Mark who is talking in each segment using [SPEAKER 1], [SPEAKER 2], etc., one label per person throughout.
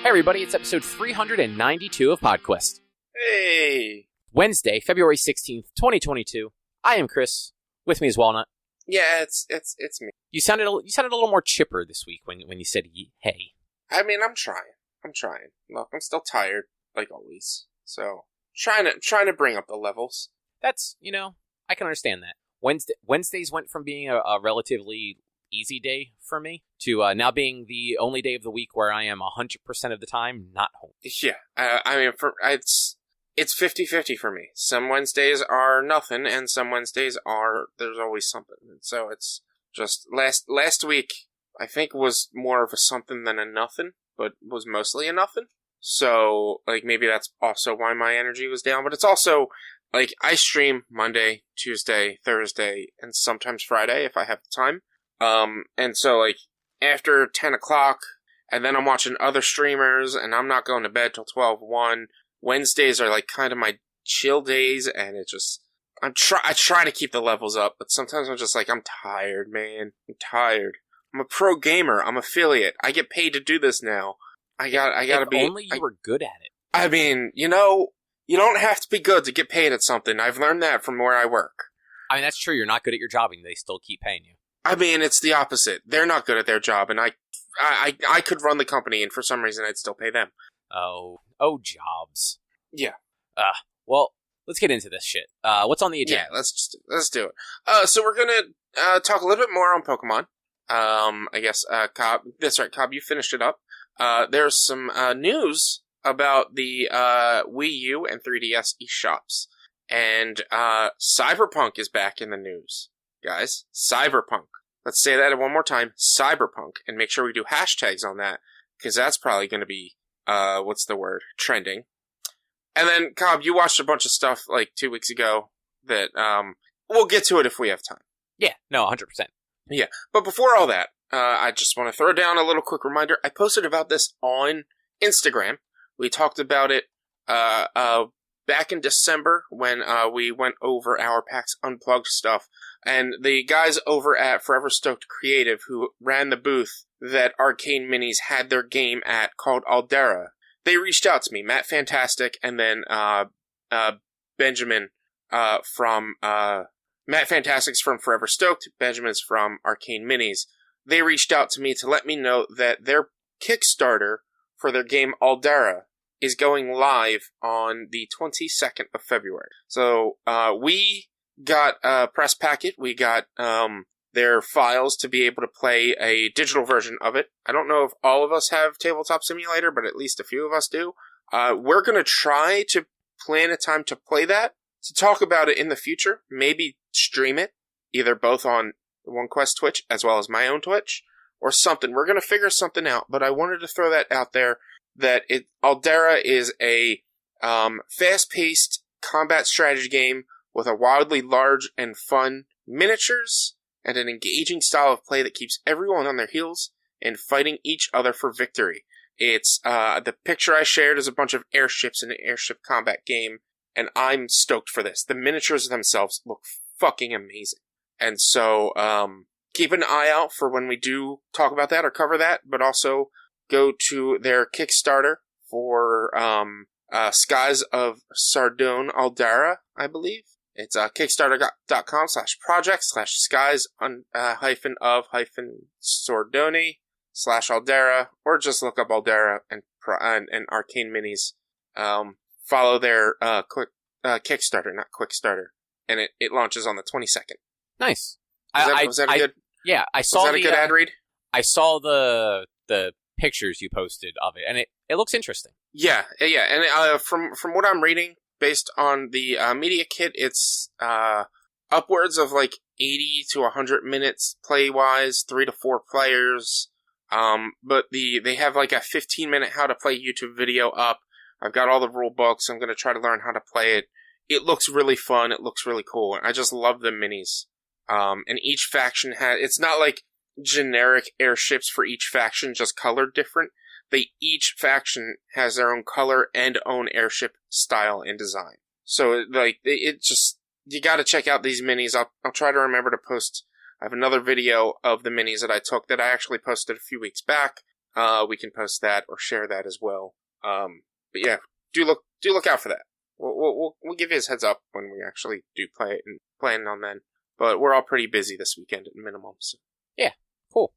[SPEAKER 1] Hey everybody, it's episode 392 of PodQuest.
[SPEAKER 2] Hey!
[SPEAKER 1] Wednesday, February 16th, 2022. I am Chris. With me is Walnut.
[SPEAKER 2] Yeah, it's me.
[SPEAKER 1] You sounded a little more chipper this week when you said hey.
[SPEAKER 2] I mean, I'm trying. Look, I'm still tired, like always. So, trying to bring up the levels.
[SPEAKER 1] That's, I can understand that. Wednesdays went from being a relatively easy day for me to now being the only day of the week where I am 100% of the time not home.
[SPEAKER 2] Yeah, I mean, it's 50-50 for me. Some Wednesdays are nothing, and some Wednesdays there's always something. And so it's just last week, I think, was more of a something than a nothing, but was mostly a nothing. So, like, maybe that's also why my energy was down. But it's also, like, I stream Monday, Tuesday, Thursday, and sometimes Friday if I have the time. And so, like, after 10 o'clock, and then I'm watching other streamers, and I'm not going to bed till 12-1. Wednesdays are, like, kind of my chill days, and it just, I try to keep the levels up, but sometimes I'm just like, I'm tired, man. I'm tired. I'm a pro gamer. I'm affiliate. I get paid to do this now. I gotta be.
[SPEAKER 1] If only you were good at it.
[SPEAKER 2] I mean, you don't have to be good to get paid at something. I've learned that from where I work.
[SPEAKER 1] I mean, that's true. You're not good at your job, and they still keep paying you.
[SPEAKER 2] I mean, it's the opposite. They're not good at their job, and I could run the company, and for some reason, I'd still pay them.
[SPEAKER 1] Oh, jobs.
[SPEAKER 2] Yeah.
[SPEAKER 1] Well, let's get into this shit. What's on the agenda?
[SPEAKER 2] Yeah, let's do it. So we're gonna talk a little bit more on Pokemon. I guess Cobb. That's right, Cobb. You finished it up. There's some news about the Wii U and 3DS eShops, and Cyberpunk is back in the news, guys. Cyberpunk. Let's say that one more time. Cyberpunk, and make sure we do hashtags on that, because that's probably going to be trending. And then, Cobb, you watched a bunch of stuff like 2 weeks ago that we'll get to it if we have time.
[SPEAKER 1] Yeah, no, 100%.
[SPEAKER 2] Yeah, but before all that, I just want to throw down a little quick reminder. I posted about this on Instagram. We talked about it back in December when we went over our PAX Unplugged stuff. And the guys over at Forever Stoked Creative, who ran the booth that Arcane Minis had their game at called Aldera, they reached out to me, Matt Fantastic, and then Benjamin from Matt Fantastic's from Forever Stoked, Benjamin's from Arcane Minis. They reached out to me to let me know that their Kickstarter for their game Aldera is going live on the 22nd of February. So we got a press packet. We got their files to be able to play a digital version of it. I don't know if all of us have Tabletop Simulator, but at least a few of us do. We're going to try to plan a time to play that, to talk about it in the future, maybe stream it, either both on OneQuest Twitch as well as my own Twitch, or something. We're going to figure something out, but I wanted to throw that out there, that Aldera is a fast-paced combat strategy game with a wildly large and fun miniatures and an engaging style of play that keeps everyone on their heels and fighting each other for victory. It's the picture I shared is a bunch of airships in an airship combat game, and I'm stoked for this. The miniatures themselves look fucking amazing. And so keep an eye out for when we do talk about that or cover that, but also go to their Kickstarter for Skies of Sardone Aldera, I believe. It's kickstarter.com/projects/skies-of-Sordone/Aldera, or just look up Aldera and Arcane Minis. Follow their Kickstarter, not Quickstarter, and it launches on the 22nd.
[SPEAKER 1] Nice.
[SPEAKER 2] Was that a good?
[SPEAKER 1] Yeah, I saw.
[SPEAKER 2] Was that a good ad read?
[SPEAKER 1] I saw the pictures you posted of it, and it looks interesting.
[SPEAKER 2] Yeah, and from what I'm reading, based on the media kit, it's upwards of like 80 to 100 minutes play-wise, 3 to 4 players. But they have like a 15-minute how to play YouTube video up. I've got all the rule books. I'm going to try to learn how to play it. It looks really fun. It looks really cool. I just love the minis. And each faction it's not like generic airships for each faction, just colored different. Each faction has their own color and own airship style and design. So, like, you gotta check out these minis. I'll try to remember to post. I have another video of the minis that I took that I actually posted a few weeks back. we can post that or share that as well. But yeah, do look out for that. We'll give you a heads up when we actually do play it and plan on then. But we're all pretty busy this weekend at minimum. So.
[SPEAKER 1] Yeah, cool.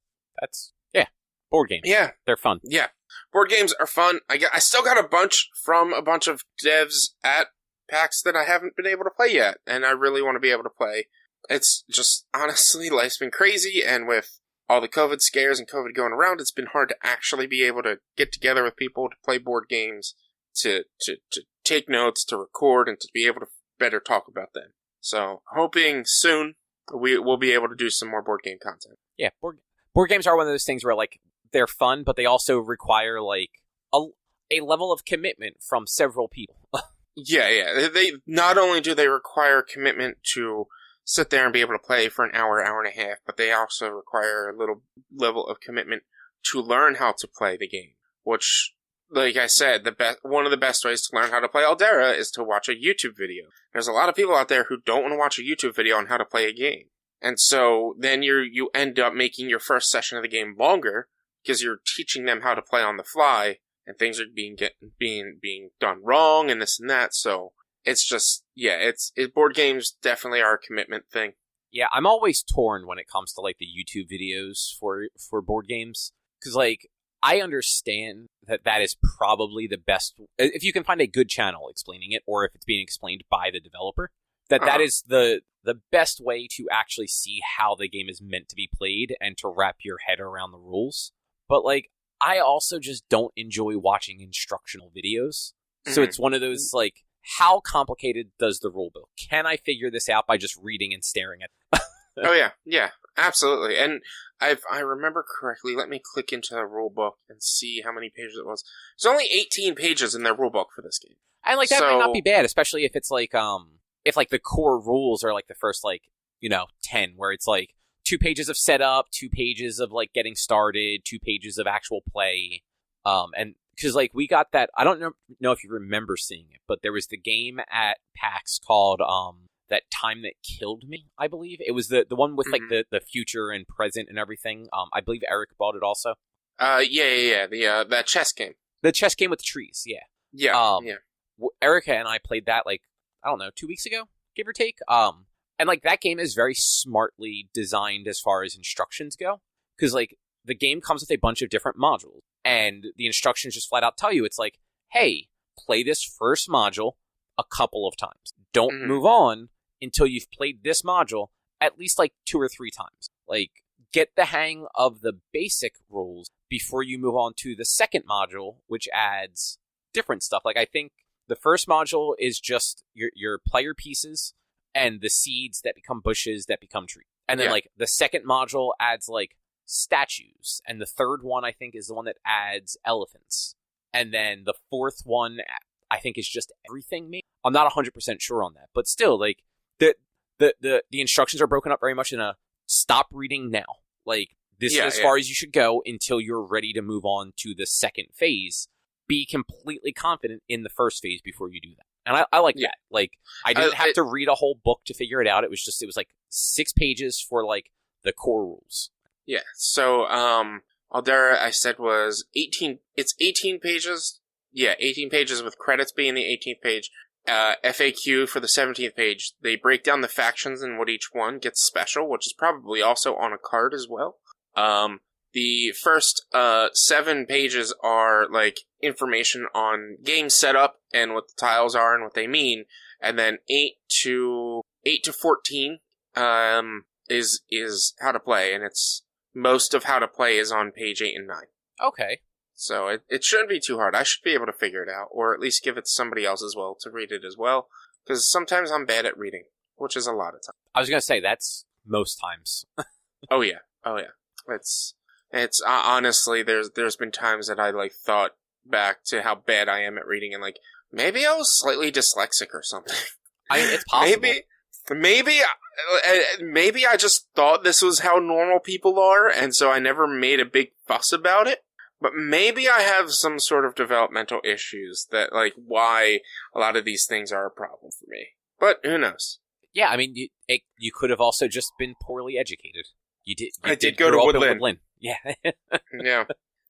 [SPEAKER 1] Board games.
[SPEAKER 2] Yeah,
[SPEAKER 1] they're fun.
[SPEAKER 2] Yeah, board games are fun. I still got a bunch from a bunch of devs at PAX that I haven't been able to play yet, and I really want to be able to play. It's just, honestly, life's been crazy, and with all the COVID scares and COVID going around, it's been hard to actually be able to get together with people to play board games, to take notes, to record, and to be able to better talk about them. So, hoping soon we'll be able to do some more board game content.
[SPEAKER 1] Yeah, board games are one of those things where, like, they're fun, but they also require, like, a level of commitment from several people.
[SPEAKER 2] Yeah. They not only do they require commitment to sit there and be able to play for an hour and a half, but they also require a little level of commitment to learn how to play the game. Which, like I said, one of the best ways to learn how to play Aldera is to watch a YouTube video. There's a lot of people out there who don't want to watch a YouTube video on how to play a game. And so then you end up making your first session of the game longer because you're teaching them how to play on the fly, and things are being done wrong and this and that. So it's just, board games definitely are a commitment thing.
[SPEAKER 1] Yeah, I'm always torn when it comes to, like, the YouTube videos for board games. Because, like, I understand that is probably the best, if you can find a good channel explaining it, or if it's being explained by the developer, that is the best way to actually see how the game is meant to be played and to wrap your head around the rules. But, like, I also just don't enjoy watching instructional videos. So it's one of those, like, how complicated does the rule book? Can I figure this out by just reading and staring at it?
[SPEAKER 2] Oh, yeah, absolutely. And I remember correctly, let me click into the rule book and see how many pages it was. There's only 18 pages in their rule book for this game.
[SPEAKER 1] And, like, that might not be bad, especially if it's, like, if, like, the core rules are, like, the first, like, 10, where it's, like, 2 pages of setup, 2 pages of, like, getting started, 2 pages of actual play. And because, like, we got that, I don't know if you remember seeing it, but there was the game at PAX called That Time That Killed Me, I believe. It was the one with, like, the future and present and everything. I believe Eric bought it also.
[SPEAKER 2] Yeah. That chess game.
[SPEAKER 1] The chess game with the trees, yeah.
[SPEAKER 2] Yeah.
[SPEAKER 1] Erica and I played that, like, I don't know, 2 weeks ago, give or take. And, like, that game is very smartly designed as far as instructions go. Because, like, the game comes with a bunch of different modules. And the instructions just flat out tell you, it's like, hey, play this first module a couple of times. Don't move on until you've played this module at least, like, 2 or 3 times. Like, get the hang of the basic rules before you move on to the second module, which adds different stuff. Like, I think the first module is just your player pieces and the seeds that become bushes that become trees. And then, like, the second module adds, like, statues. And the third one, I think, is the one that adds elephants. And then the fourth one, I think, is just everything, maybe? I'm not 100% sure on that. But still, like, the instructions are broken up very much in a stop reading now. Like, this is as far as you should go until you're ready to move on to the second phase. Be completely confident in the first phase before you do that. And I like that. Like, I didn't have to read a whole book to figure it out. It was like 6 pages for, like, the core rules.
[SPEAKER 2] Yeah. So, Aldera, I said, was 18. It's 18 pages. Yeah, 18 pages with credits being the 18th page. FAQ for the 17th page. They break down the factions and what each one gets special, which is probably also on a card as well. The first 7 pages are, like, information on game setup and what the tiles are and what they mean, and then 8 to 14 is how to play, and it's most of how to play is on page 8 and 9.
[SPEAKER 1] Okay.
[SPEAKER 2] So it shouldn't be too hard. I should be able to figure it out, or at least give it to somebody else as well to read it as well, because sometimes I'm bad at reading, which is a lot of time.
[SPEAKER 1] I was gonna say that's most times.
[SPEAKER 2] Oh yeah. It's honestly, there's been times that I, like, thought back to how bad I am at reading, and, like, maybe I was slightly dyslexic or something.
[SPEAKER 1] I mean, it's possible.
[SPEAKER 2] Maybe I just thought this was how normal people are, and so I never made a big fuss about it. But maybe I have some sort of developmental issues that, like, why a lot of these things are a problem for me. But who knows?
[SPEAKER 1] Yeah, I mean, you could have also just been poorly educated. I did
[SPEAKER 2] go to Woodland.
[SPEAKER 1] Yeah.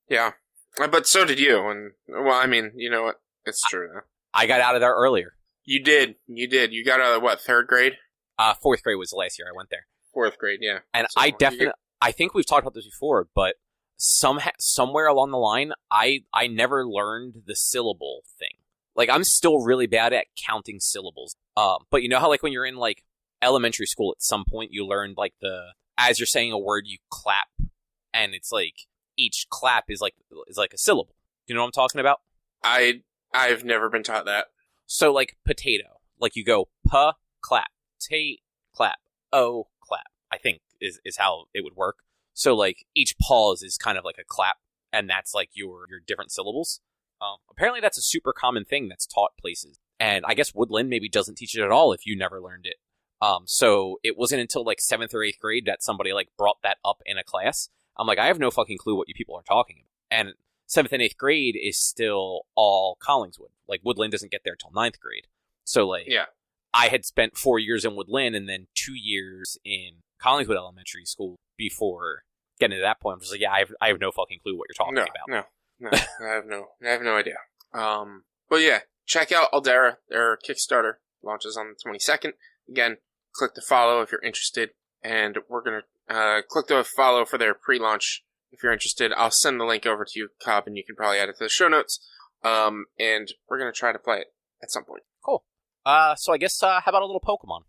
[SPEAKER 2] Yeah. But so did you, and, well, I mean, you know what? It's true, though.
[SPEAKER 1] I got out of there earlier.
[SPEAKER 2] You did. You got out of, what, 3rd grade?
[SPEAKER 1] 4th grade was the last year I went there.
[SPEAKER 2] 4th grade, yeah.
[SPEAKER 1] And so I think we've talked about this before, but somewhere along the line, I never learned the syllable thing. Like, I'm still really bad at counting syllables. But you know how, like, when you're in, like, elementary school, at some point, you learned, like, as you're saying a word, you clap, and it's, like, each clap is like a syllable. Do you know what I'm talking about?
[SPEAKER 2] I've never been taught that.
[SPEAKER 1] So, like, potato. Like, you go, clap, clap, clap, I think is how it would work. So, like, each pause is kind of like a clap, and that's, like, your different syllables. Apparently that's a super common thing that's taught places. And I guess Woodland maybe doesn't teach it at all if you never learned it. So it wasn't until, like, 7th or 8th grade that somebody, like, brought that up in a class. I'm like, I have no fucking clue what you people are talking about. And 7th and 8th grade is still all Collingswood. Like, Woodland doesn't get there till 9th grade. So, like,
[SPEAKER 2] yeah.
[SPEAKER 1] I had spent 4 years in Woodland and then 2 years in Collingswood Elementary School before getting to that point. I'm just like, yeah, I have no fucking clue what you're talking about.
[SPEAKER 2] No, I have no idea. But yeah, check out Aldera. Their Kickstarter launches on the 22nd. Again, click to follow if you're interested, and we're gonna click to follow for their pre-launch if you're interested. I'll send the link over to you, Cobb, and you can probably add it to the show notes. And we're gonna try to play it at some point.
[SPEAKER 1] Cool. So I guess how about a little Pokemon?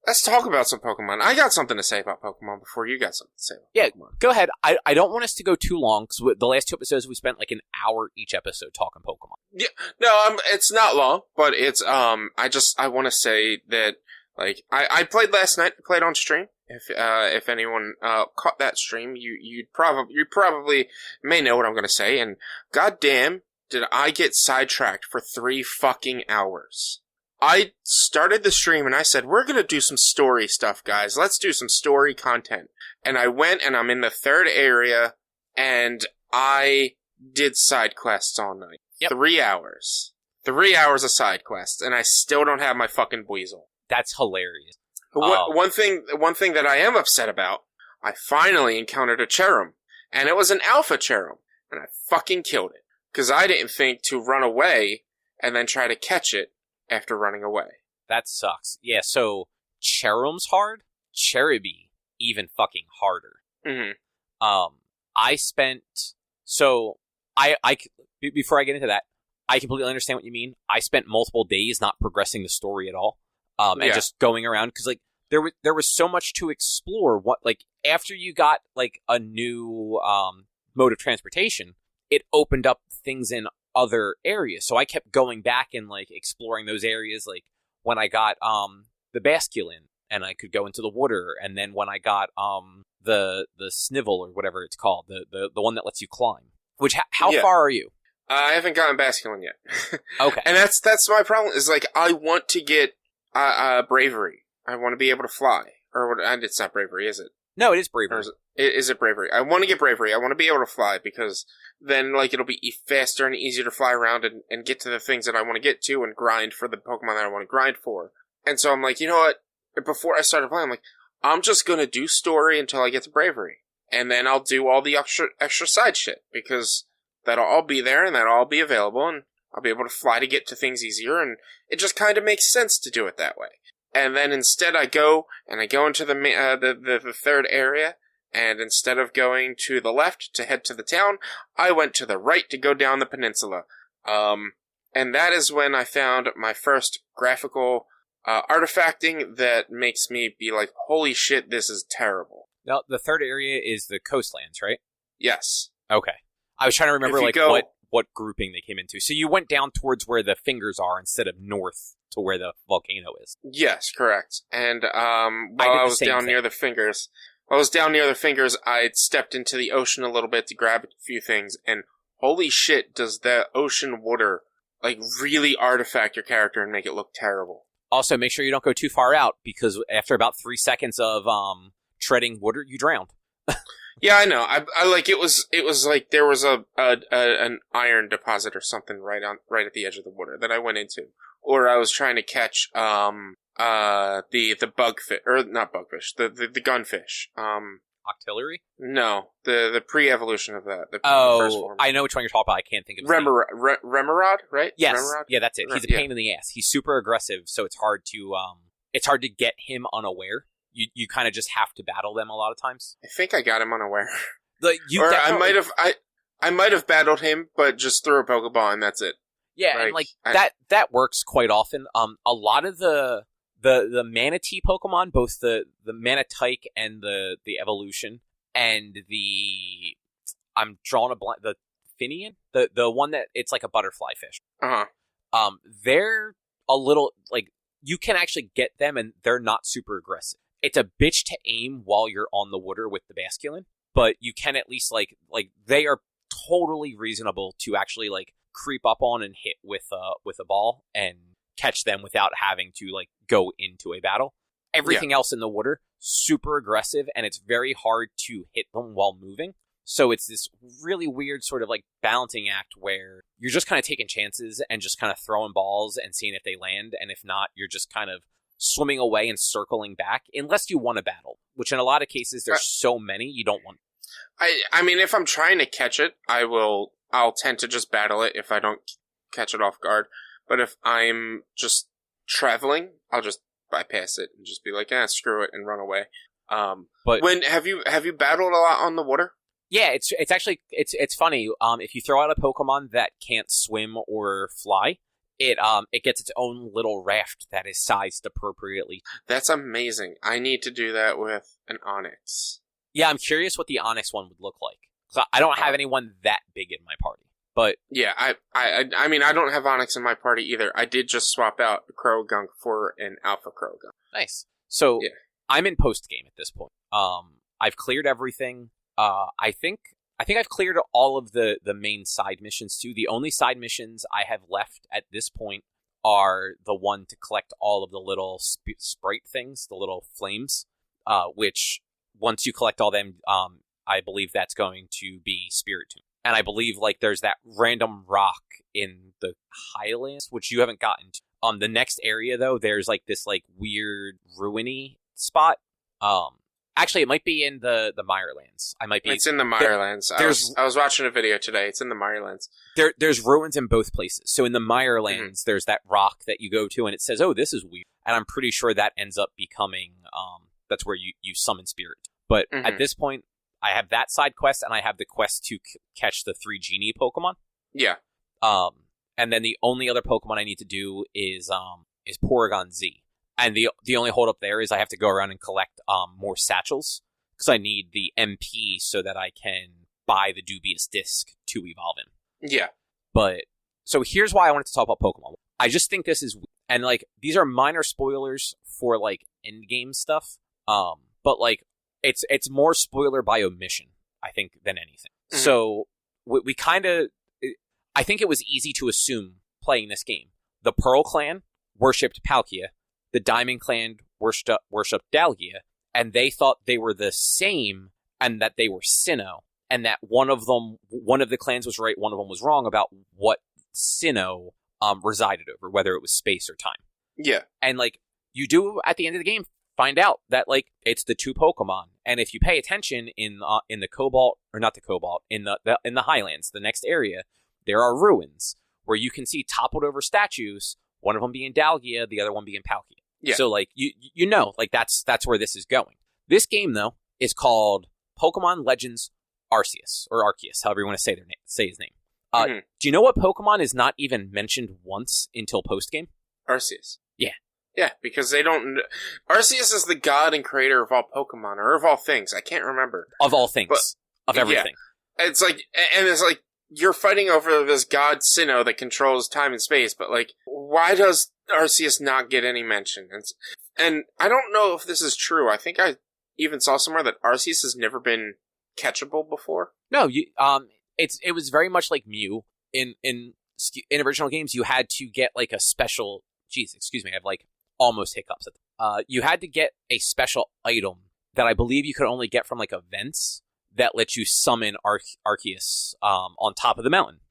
[SPEAKER 2] Let's talk about some Pokemon. I got something to say about Pokemon before you got something to say about Pokemon.
[SPEAKER 1] Go ahead. I don't want us to go too long, because the last 2 episodes we spent like an hour each episode talking Pokemon.
[SPEAKER 2] Yeah, no, it's not long, but it's, I want to say that, like, I played last night, played on stream. If anyone, caught that stream, you probably may know what I'm gonna say, and goddamn, did I get sidetracked for 3 fucking hours. I started the stream and I said, we're going to do some story stuff, guys. Let's do some story content. And I went and I'm in the 3rd area and I did side quests all night.
[SPEAKER 1] Yep.
[SPEAKER 2] 3 hours. 3 hours of side quests and I still don't have my fucking Weasel.
[SPEAKER 1] That's hilarious.
[SPEAKER 2] One thing that I am upset about, I finally encountered a Cherum. And it was an alpha Cherum. And I fucking killed it. Because I didn't think to run away and then try to catch it after running away.
[SPEAKER 1] That sucks. Yeah, so Cherum's hard, Cherubi even fucking harder.
[SPEAKER 2] Mm-hmm.
[SPEAKER 1] Before I get into that, I completely understand what you mean. I spent multiple days not progressing the story at all, and just going around, because, like, there was so much to explore. What, like, after you got, like, a new mode of transportation, it opened up things in other areas. So I kept going back and, like, exploring those areas, like when I got the Basculin and I could go into the water, and then when I got the Snivel or whatever it's called, the one that lets you climb. Which how far are you?
[SPEAKER 2] I haven't gotten Basculin yet.
[SPEAKER 1] Okay.
[SPEAKER 2] And that's my problem, is, like, I want to get Bravery. I want to be able to fly. And it's not Bravery, is it?
[SPEAKER 1] No, it is Bravery.
[SPEAKER 2] Is it Bravery? I want to get Bravery. I want to be able to fly, because then, like, it'll be faster and easier to fly around and get to the things that I want to get to and grind for the Pokemon that I want to grind for. And so I'm like, you know what? Before I started playing, I'm like, I'm just going to do story until I get to Bravery. And then I'll do all the extra side shit, because that'll all be there and that'll all be available, and I'll be able to fly to get to things easier, and it just kind of makes sense to do it that way. And then instead I go into the 3rd area, and instead of going to the left to head to the town, I went to the right to go down the peninsula. And that is when I found my first graphical artifacting that makes me be like, holy shit, this is terrible.
[SPEAKER 1] Now, the 3rd area is the coastlands, right?
[SPEAKER 2] Yes.
[SPEAKER 1] Okay. I was trying to remember, like, what grouping they came into. So you went down towards where the fingers are instead of north to where the volcano is.
[SPEAKER 2] Yes, correct. And while I was down near the fingers, I stepped into the ocean a little bit to grab a few things, and holy shit, does the ocean water, like, really artifact your character and make it look terrible.
[SPEAKER 1] Also, make sure you don't go too far out, because after about 3 seconds of treading water, you drowned.
[SPEAKER 2] Yeah, I know. I like, it was like there was an iron deposit or something right at the edge of the water that I went into, or I was trying to catch the bugfish, or not bugfish, the gunfish.
[SPEAKER 1] Octillery?
[SPEAKER 2] No, the pre-evolution of that. The first form.
[SPEAKER 1] I know which one you're talking about. I can't think of his name.
[SPEAKER 2] Remoraid, right?
[SPEAKER 1] Yes.
[SPEAKER 2] Remoraid?
[SPEAKER 1] Yeah, that's it. He's a pain in the ass. He's super aggressive, so it's hard to get him unaware. You kind of just have to battle them a lot of times.
[SPEAKER 2] I think I got him unaware. I might have battled him, but just threw a Pokeball and that's it.
[SPEAKER 1] Yeah, and that works quite often. A lot of the Manatee Pokemon, both the Manatike and the evolution, and I'm drawing a blank, the Finian, the one that it's like a butterfly fish. They're a little like you can actually get them, and they're not super aggressive. It's a bitch to aim while you're on the water with the Basculin, but you can at least like they are totally reasonable to actually like creep up on and hit with a ball and catch them without having to like go into a battle. Everything else in the water, super aggressive, and it's very hard to hit them while moving. So it's this really weird sort of like balancing act where you're just kind of taking chances and just kind of throwing balls and seeing if they land, and if not, you're just kind of swimming away and circling back, unless you want to battle, which in a lot of cases there's so many you don't want.
[SPEAKER 2] I mean, if I'm trying to catch it, I'll tend to just battle it if I don't catch it off guard. But if I'm just traveling, I'll just bypass it and just be like, screw it, and run away. But have you battled a lot on the water?
[SPEAKER 1] Yeah, it's actually it's funny. If you throw out a Pokemon that can't swim or fly, it gets its own little raft that is sized appropriately.
[SPEAKER 2] That's amazing. I need to do that with an Onix.
[SPEAKER 1] Yeah, I'm curious what the Onix one would look like. So I don't have anyone that big in my party, but
[SPEAKER 2] yeah, I mean, I don't have Onix in my party either. I did just swap out a Croagunk for an Alpha Croagunk.
[SPEAKER 1] Nice. So I'm in post game at this point. I've cleared everything. I think I've cleared all of the main side missions too. The only side missions I have left at this point are the one to collect all of the little sprite things, the little flames, which once you collect all them, I believe that's going to be Spiritomb. And I believe like there's that random rock in the Highlands, which you haven't gotten to. The next area though, there's like this like weird ruiny spot. Actually, it might be in the Mirelands. It's in the Mirelands.
[SPEAKER 2] I was watching a video today. It's in the Mirelands.
[SPEAKER 1] There's ruins in both places. So in the Mirelands, there's that rock that you go to, and it says, "Oh, this is weird." And I'm pretty sure that ends up becoming that's where you summon spirit. But at this point, I have that side quest, and I have the quest to catch the 3 genie Pokemon.
[SPEAKER 2] Yeah.
[SPEAKER 1] And then the only other Pokemon I need to do is Porygon Z. And the only holdup there is I have to go around and collect more satchels, because I need the MP so that I can buy the dubious disc to evolve in.
[SPEAKER 2] Yeah.
[SPEAKER 1] But, so here's why I wanted to talk about Pokemon. I just think this is, and like, these are minor spoilers for like endgame stuff, but like, it's more spoiler by omission, I think, than anything. So, we kind of, I think it was easy to assume playing this game. The Pearl Clan worshipped Palkia, the Diamond Clan worshipped Dalgia, and they thought they were the same, and that they were Sinnoh, and that one of the clans was right, one of them was wrong about what Sinnoh resided over, whether it was space or time.
[SPEAKER 2] Yeah.
[SPEAKER 1] And like, you do at the end of the game find out that like it's the 2 Pokemon, and if you pay attention in the Cobalt, or not the Cobalt, in the Highlands, the next area, there are ruins where you can see toppled over statues, one of them being Dalgia, the other one being Palkia.
[SPEAKER 2] Yeah.
[SPEAKER 1] So like you know, like that's where this is going. This game though is called Pokemon Legends Arceus, or Arceus, however you want to say his name. Do you know what Pokemon is not even mentioned once until post game?
[SPEAKER 2] Arceus.
[SPEAKER 1] Yeah.
[SPEAKER 2] Yeah, because they don't. Arceus is the god and creator of all Pokemon, or of all things. I can't remember.
[SPEAKER 1] Of all things. Of everything.
[SPEAKER 2] Yeah. It's like you're fighting over this god Sinnoh that controls time and space, but like, why does Arceus not get any mention? And I don't know if this is true. I think I even saw somewhere that Arceus has never been catchable before.
[SPEAKER 1] No, it was very much like Mew in original games. You had to get like a special. Jeez, excuse me. I have like almost hiccups. You had to get a special item that I believe you could only get from like events that let you summon Arceus on top of the mountain.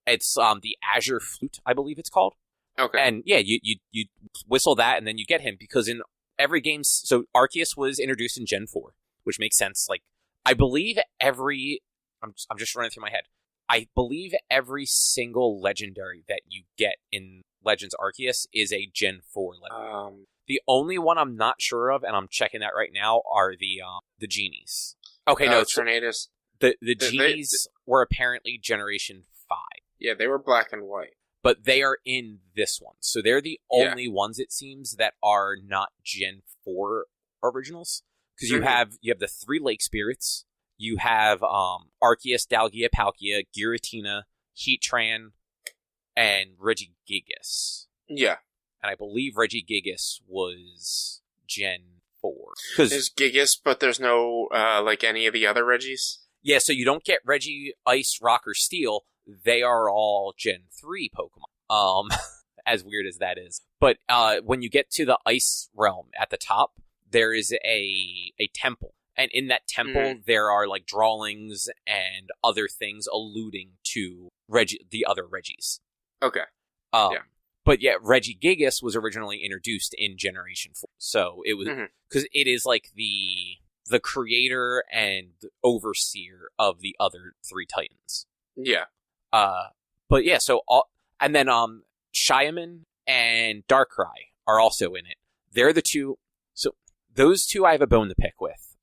[SPEAKER 1] It's the Azure Flute, I believe it's called.
[SPEAKER 2] Okay.
[SPEAKER 1] And yeah, you whistle that and then you get him, because in every game, so Arceus was introduced in Gen 4, which makes sense. Like, I believe I'm just running through my head. I believe every single legendary that you get in Legends Arceus is a Gen 4 legendary. The only one I'm not sure of, and I'm checking that right now, are the genies. Okay, no,
[SPEAKER 2] Tornadoes.
[SPEAKER 1] The genies were apparently Generation 5.
[SPEAKER 2] Yeah, they were black and white.
[SPEAKER 1] But they are in this one. So they're the only ones, it seems, that are not Gen 4 originals. Because you have the 3 Lake Spirits, you have Arceus, Dalgia, Palkia, Giratina, Heatran, and Regigigas.
[SPEAKER 2] Yeah.
[SPEAKER 1] And I believe Regigigas was Gen 4.
[SPEAKER 2] There's Gigas, but there's no, any of the other Regis?
[SPEAKER 1] Yeah, so you don't get Regi, Ice, Rock, or Steel. They are all Gen 3 Pokemon. As weird as that is. But when you get to the Ice Realm at the top, there is a temple. And in that temple, there are, like, drawings and other things alluding to the other Regis.
[SPEAKER 2] Okay.
[SPEAKER 1] But yeah, Regigigas was originally introduced in Generation 4. So it was, because it is like the creator and overseer of the other 3 Titans.
[SPEAKER 2] Yeah.
[SPEAKER 1] But yeah, so, and then, Shiaman and Darkrai are also in it. They're the 2, so those 2 I have a bone to pick with.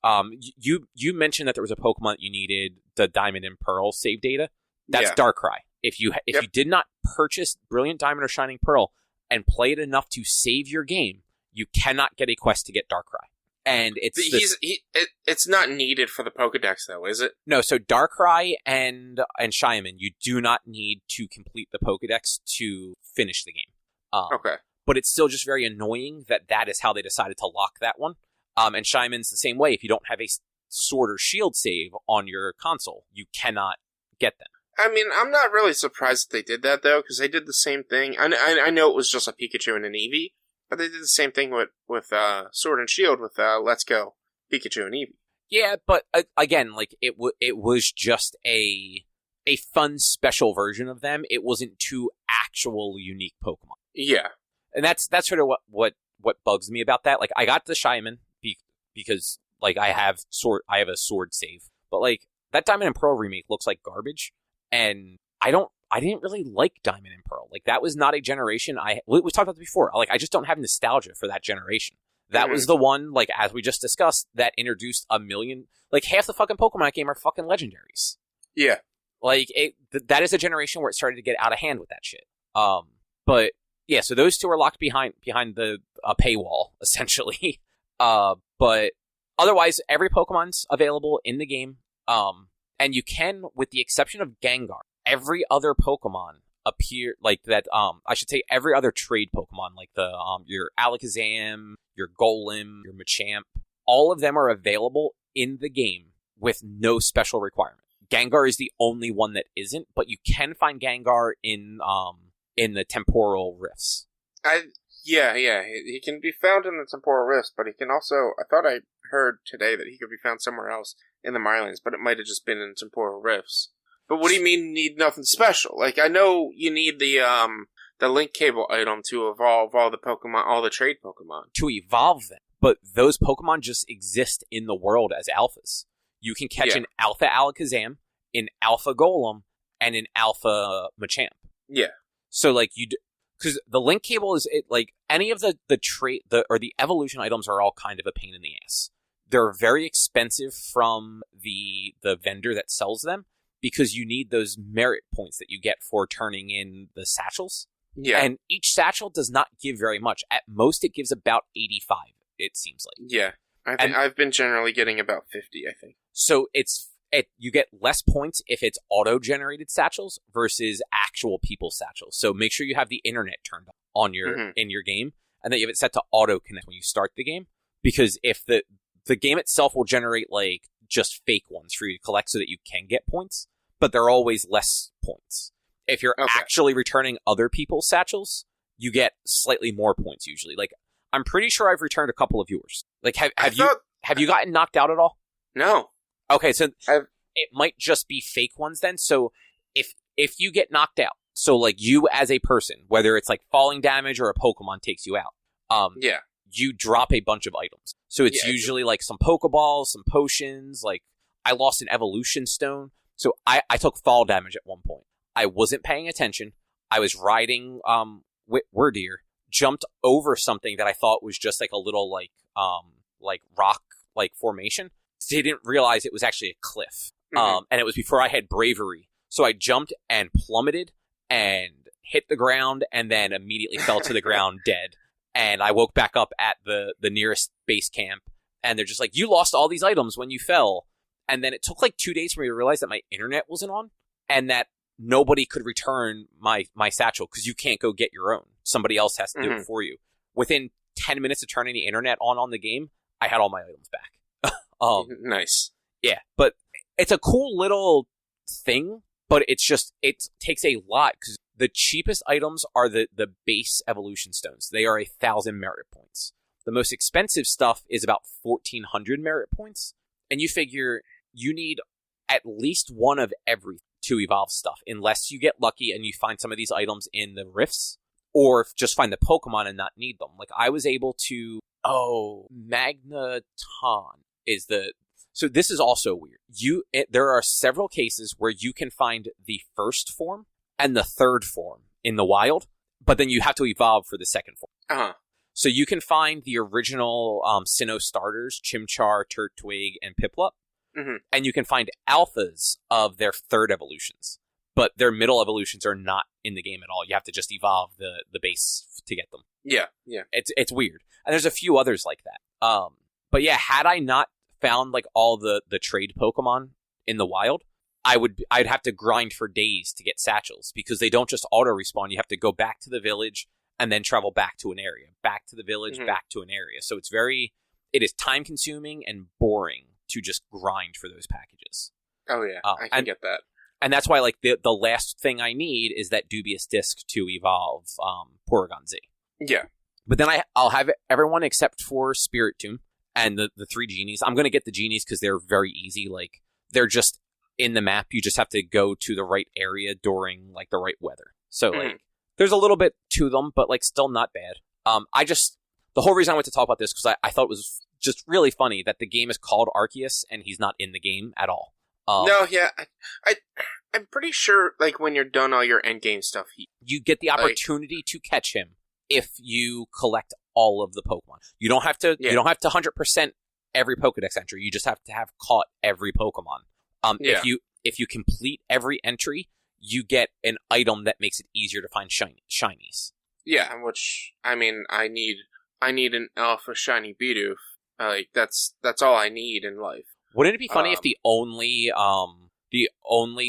[SPEAKER 1] You mentioned that there was a Pokemon that you needed the Diamond and Pearl save data. That's Darkrai. If you did not purchase Brilliant Diamond or Shining Pearl and play it enough to save your game, you cannot get a quest to get Darkrai. And
[SPEAKER 2] it's not needed for the Pokedex, though, is it? No,
[SPEAKER 1] so Darkrai and Shiaman, you do not need to complete the Pokedex to finish the game.
[SPEAKER 2] Okay.
[SPEAKER 1] But it's still just very annoying that is how they decided to lock that one. And Shiaman's the same way. If you don't have a Sword or Shield save on your console, you cannot get them.
[SPEAKER 2] I mean, I'm not really surprised that they did that, though, because they did the same thing. I know it was just a Pikachu and an Eevee, but they did the same thing with Sword and Shield with Let's Go, Pikachu and Eevee.
[SPEAKER 1] Yeah, but again, like, it was just a fun special version of them. It wasn't 2 actual unique Pokemon.
[SPEAKER 2] Yeah.
[SPEAKER 1] And that's sort of what bugs me about that. Like, I got the Shiaman because, like, I have a sword save. But, like, that Diamond and Pearl remake looks like garbage. And I didn't really like Diamond and Pearl. Like, that was not a generation we talked about this before. Like, I just don't have nostalgia for that generation. That was the one, like, as we just discussed, that introduced a million, like, half the fucking Pokemon game are fucking legendaries.
[SPEAKER 2] Yeah.
[SPEAKER 1] Like, that is a generation where it started to get out of hand with that shit. But yeah, so those 2 are locked behind the paywall, essentially. But otherwise, every Pokemon's available in the game. And you can, with the exception of Gengar, every other Pokemon appear like that. I should say every other trade Pokemon, like your Alakazam, your Golem, your Machamp, all of them are available in the game with no special requirement. Gengar is the only one that isn't, but you can find Gengar in the temporal rifts.
[SPEAKER 2] Yeah, he can be found in the temporal rifts, but he can also, I thought I heard today that he could be found somewhere else in the Mirelands, but it might have just been in temporal rifts. But what do you mean need nothing special? Like, I know you need the link cable item to evolve all the Pokemon, all the trade Pokemon.
[SPEAKER 1] To evolve them, but those Pokemon just exist in the world as alphas. You can catch an Alpha Alakazam, an Alpha Golem, and an Alpha Machamp.
[SPEAKER 2] Yeah.
[SPEAKER 1] So, like, because the link cable is, like, any of the evolution items are all kind of a pain in the ass. They're very expensive from the vendor that sells them because you need those merit points that you get for turning in the satchels.
[SPEAKER 2] Yeah.
[SPEAKER 1] And each satchel does not give very much. At most, it gives about 85, it seems like.
[SPEAKER 2] Yeah. I've been generally getting about 50, I think.
[SPEAKER 1] So you get less points if it's auto-generated satchels versus actual people satchels. So make sure you have the internet turned on in your game, and that you have it set to auto-connect when you start the game. Because if the game itself will generate, like, just fake ones for you to collect so that you can get points, but they're always less points. If you're actually returning other people's satchels, you get slightly more points usually. Like, I'm pretty sure I've returned a couple of yours. Like, have you gotten knocked out at all?
[SPEAKER 2] No.
[SPEAKER 1] Okay, so it might just be fake ones then. So if you get knocked out, so, like, you as a person, whether it's like falling damage or a Pokemon takes you out, you drop a bunch of items. So it's usually like some Pokeballs, some potions. Like I lost an evolution stone. So I took fall damage at one point. I wasn't paying attention. I was riding Wordeer, jumped over something that I thought was just like a little like rock like formation. Didn't realize it was actually a cliff. And it was before I had bravery. So I jumped and plummeted and hit the ground and then immediately fell to the ground dead. And I woke back up at the nearest base camp, and they're just like, you lost all these items when you fell. And then it took like 2 days for me to realize that my internet wasn't on and that nobody could return my satchel because you can't go get your own. Somebody else has to do it for you. Within 10 minutes of turning the internet on the game, I had all my items back.
[SPEAKER 2] Nice.
[SPEAKER 1] Yeah, but it's a cool little thing, but it takes a lot because the cheapest items are the base evolution stones. They are 1,000 merit points. The most expensive stuff is about 1,400 merit points. And you figure you need at least one of every to evolve stuff, unless you get lucky and you find some of these items in the rifts, or just find the Pokemon and not need them. Like I was able to, Magneton is so this is also weird. There are several cases where you can find the first form and the third form in the wild, but then you have to evolve for the second form. So you can find the original Sinnoh starters, Chimchar, Turtwig, and Piplup, and you can find alphas of their third evolutions, but their middle evolutions are not in the game at all. You have to just evolve the base to get them. Yeah. It's weird. And there's a few others like that. But yeah, had I not found like all the trade Pokemon in the wild, I'd have to grind for days to get satchels because they don't just auto respawn. You have to go back to the village and then travel back to an area, back to the village, back to an area. So it is time consuming and boring to just grind for those packages.
[SPEAKER 2] Oh yeah, I can get that.
[SPEAKER 1] And that's why like the last thing I need is that dubious disc to evolve Porygon Z.
[SPEAKER 2] Yeah.
[SPEAKER 1] But then I'll have everyone except for Spirit Tomb and the 3 genies. I'm going to get the genies because they're very easy. Like they're just in the map. You just have to go to the right area during like the right weather. So like there's a little bit to them, but like still not bad. The whole reason I went to talk about this because I thought it was just really funny that the game is called Arceus and he's not in the game at all.
[SPEAKER 2] No, yeah, I'm pretty sure like when you're done all your endgame stuff,
[SPEAKER 1] you get the opportunity to catch him if you collect all of the Pokemon. You don't have to. You don't have to 100% every Pokedex entry. You just have to have caught every Pokemon. If you complete every entry, you get an item that makes it easier to find shinies. Yeah,
[SPEAKER 2] which I mean, I need an alpha shiny Bidoof. Like that's all I need in life.
[SPEAKER 1] Wouldn't it be funny if the only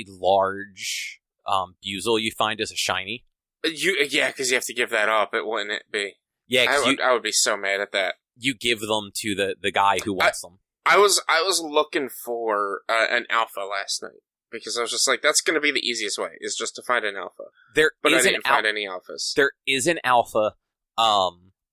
[SPEAKER 1] large Buizel you find is a shiny?
[SPEAKER 2] Because you have to give that up. Wouldn't it be?
[SPEAKER 1] Yeah,
[SPEAKER 2] I would be so mad at that.
[SPEAKER 1] You give them to the guy who wants them.
[SPEAKER 2] I was looking for an alpha last night because I was just like, that's going to be the easiest way is just to find an alpha. But I didn't find any alphas.
[SPEAKER 1] There is an alpha.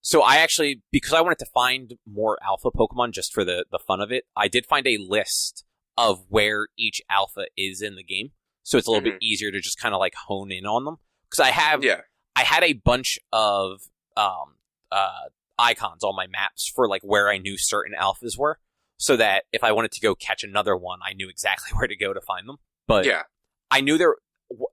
[SPEAKER 1] So I actually, because I wanted to find more alpha Pokemon just for the fun of it, I did find a list of where each alpha is in the game. So it's a little bit easier to just kind of like hone in on them. Because I had a bunch of icons on my maps for like where I knew certain alphas were. So that if I wanted to go catch another one, I knew exactly where to go to find them. But I knew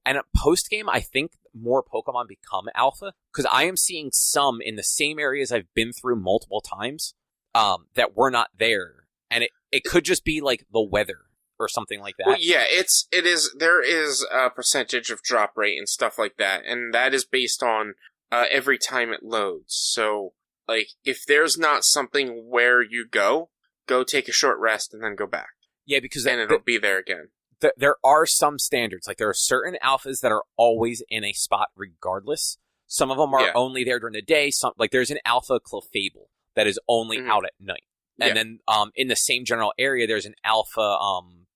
[SPEAKER 1] and post-game, I think more Pokemon become alpha. Because I am seeing some in the same areas I've been through multiple times that were not there. And it could just be like the weather or something like that.
[SPEAKER 2] Well, yeah, there is a percentage of drop rate and stuff like that. And that is based on every time it loads. So, like, if there's not something where you go take a short rest and then go back.
[SPEAKER 1] Yeah, because
[SPEAKER 2] then it'll be there again.
[SPEAKER 1] There are some standards. Like, there are certain alphas that are always in a spot regardless. Some of them are only there during the day. Some, like, there's an alpha Clefable that is only out at night. And then in the same general area, there's an alpha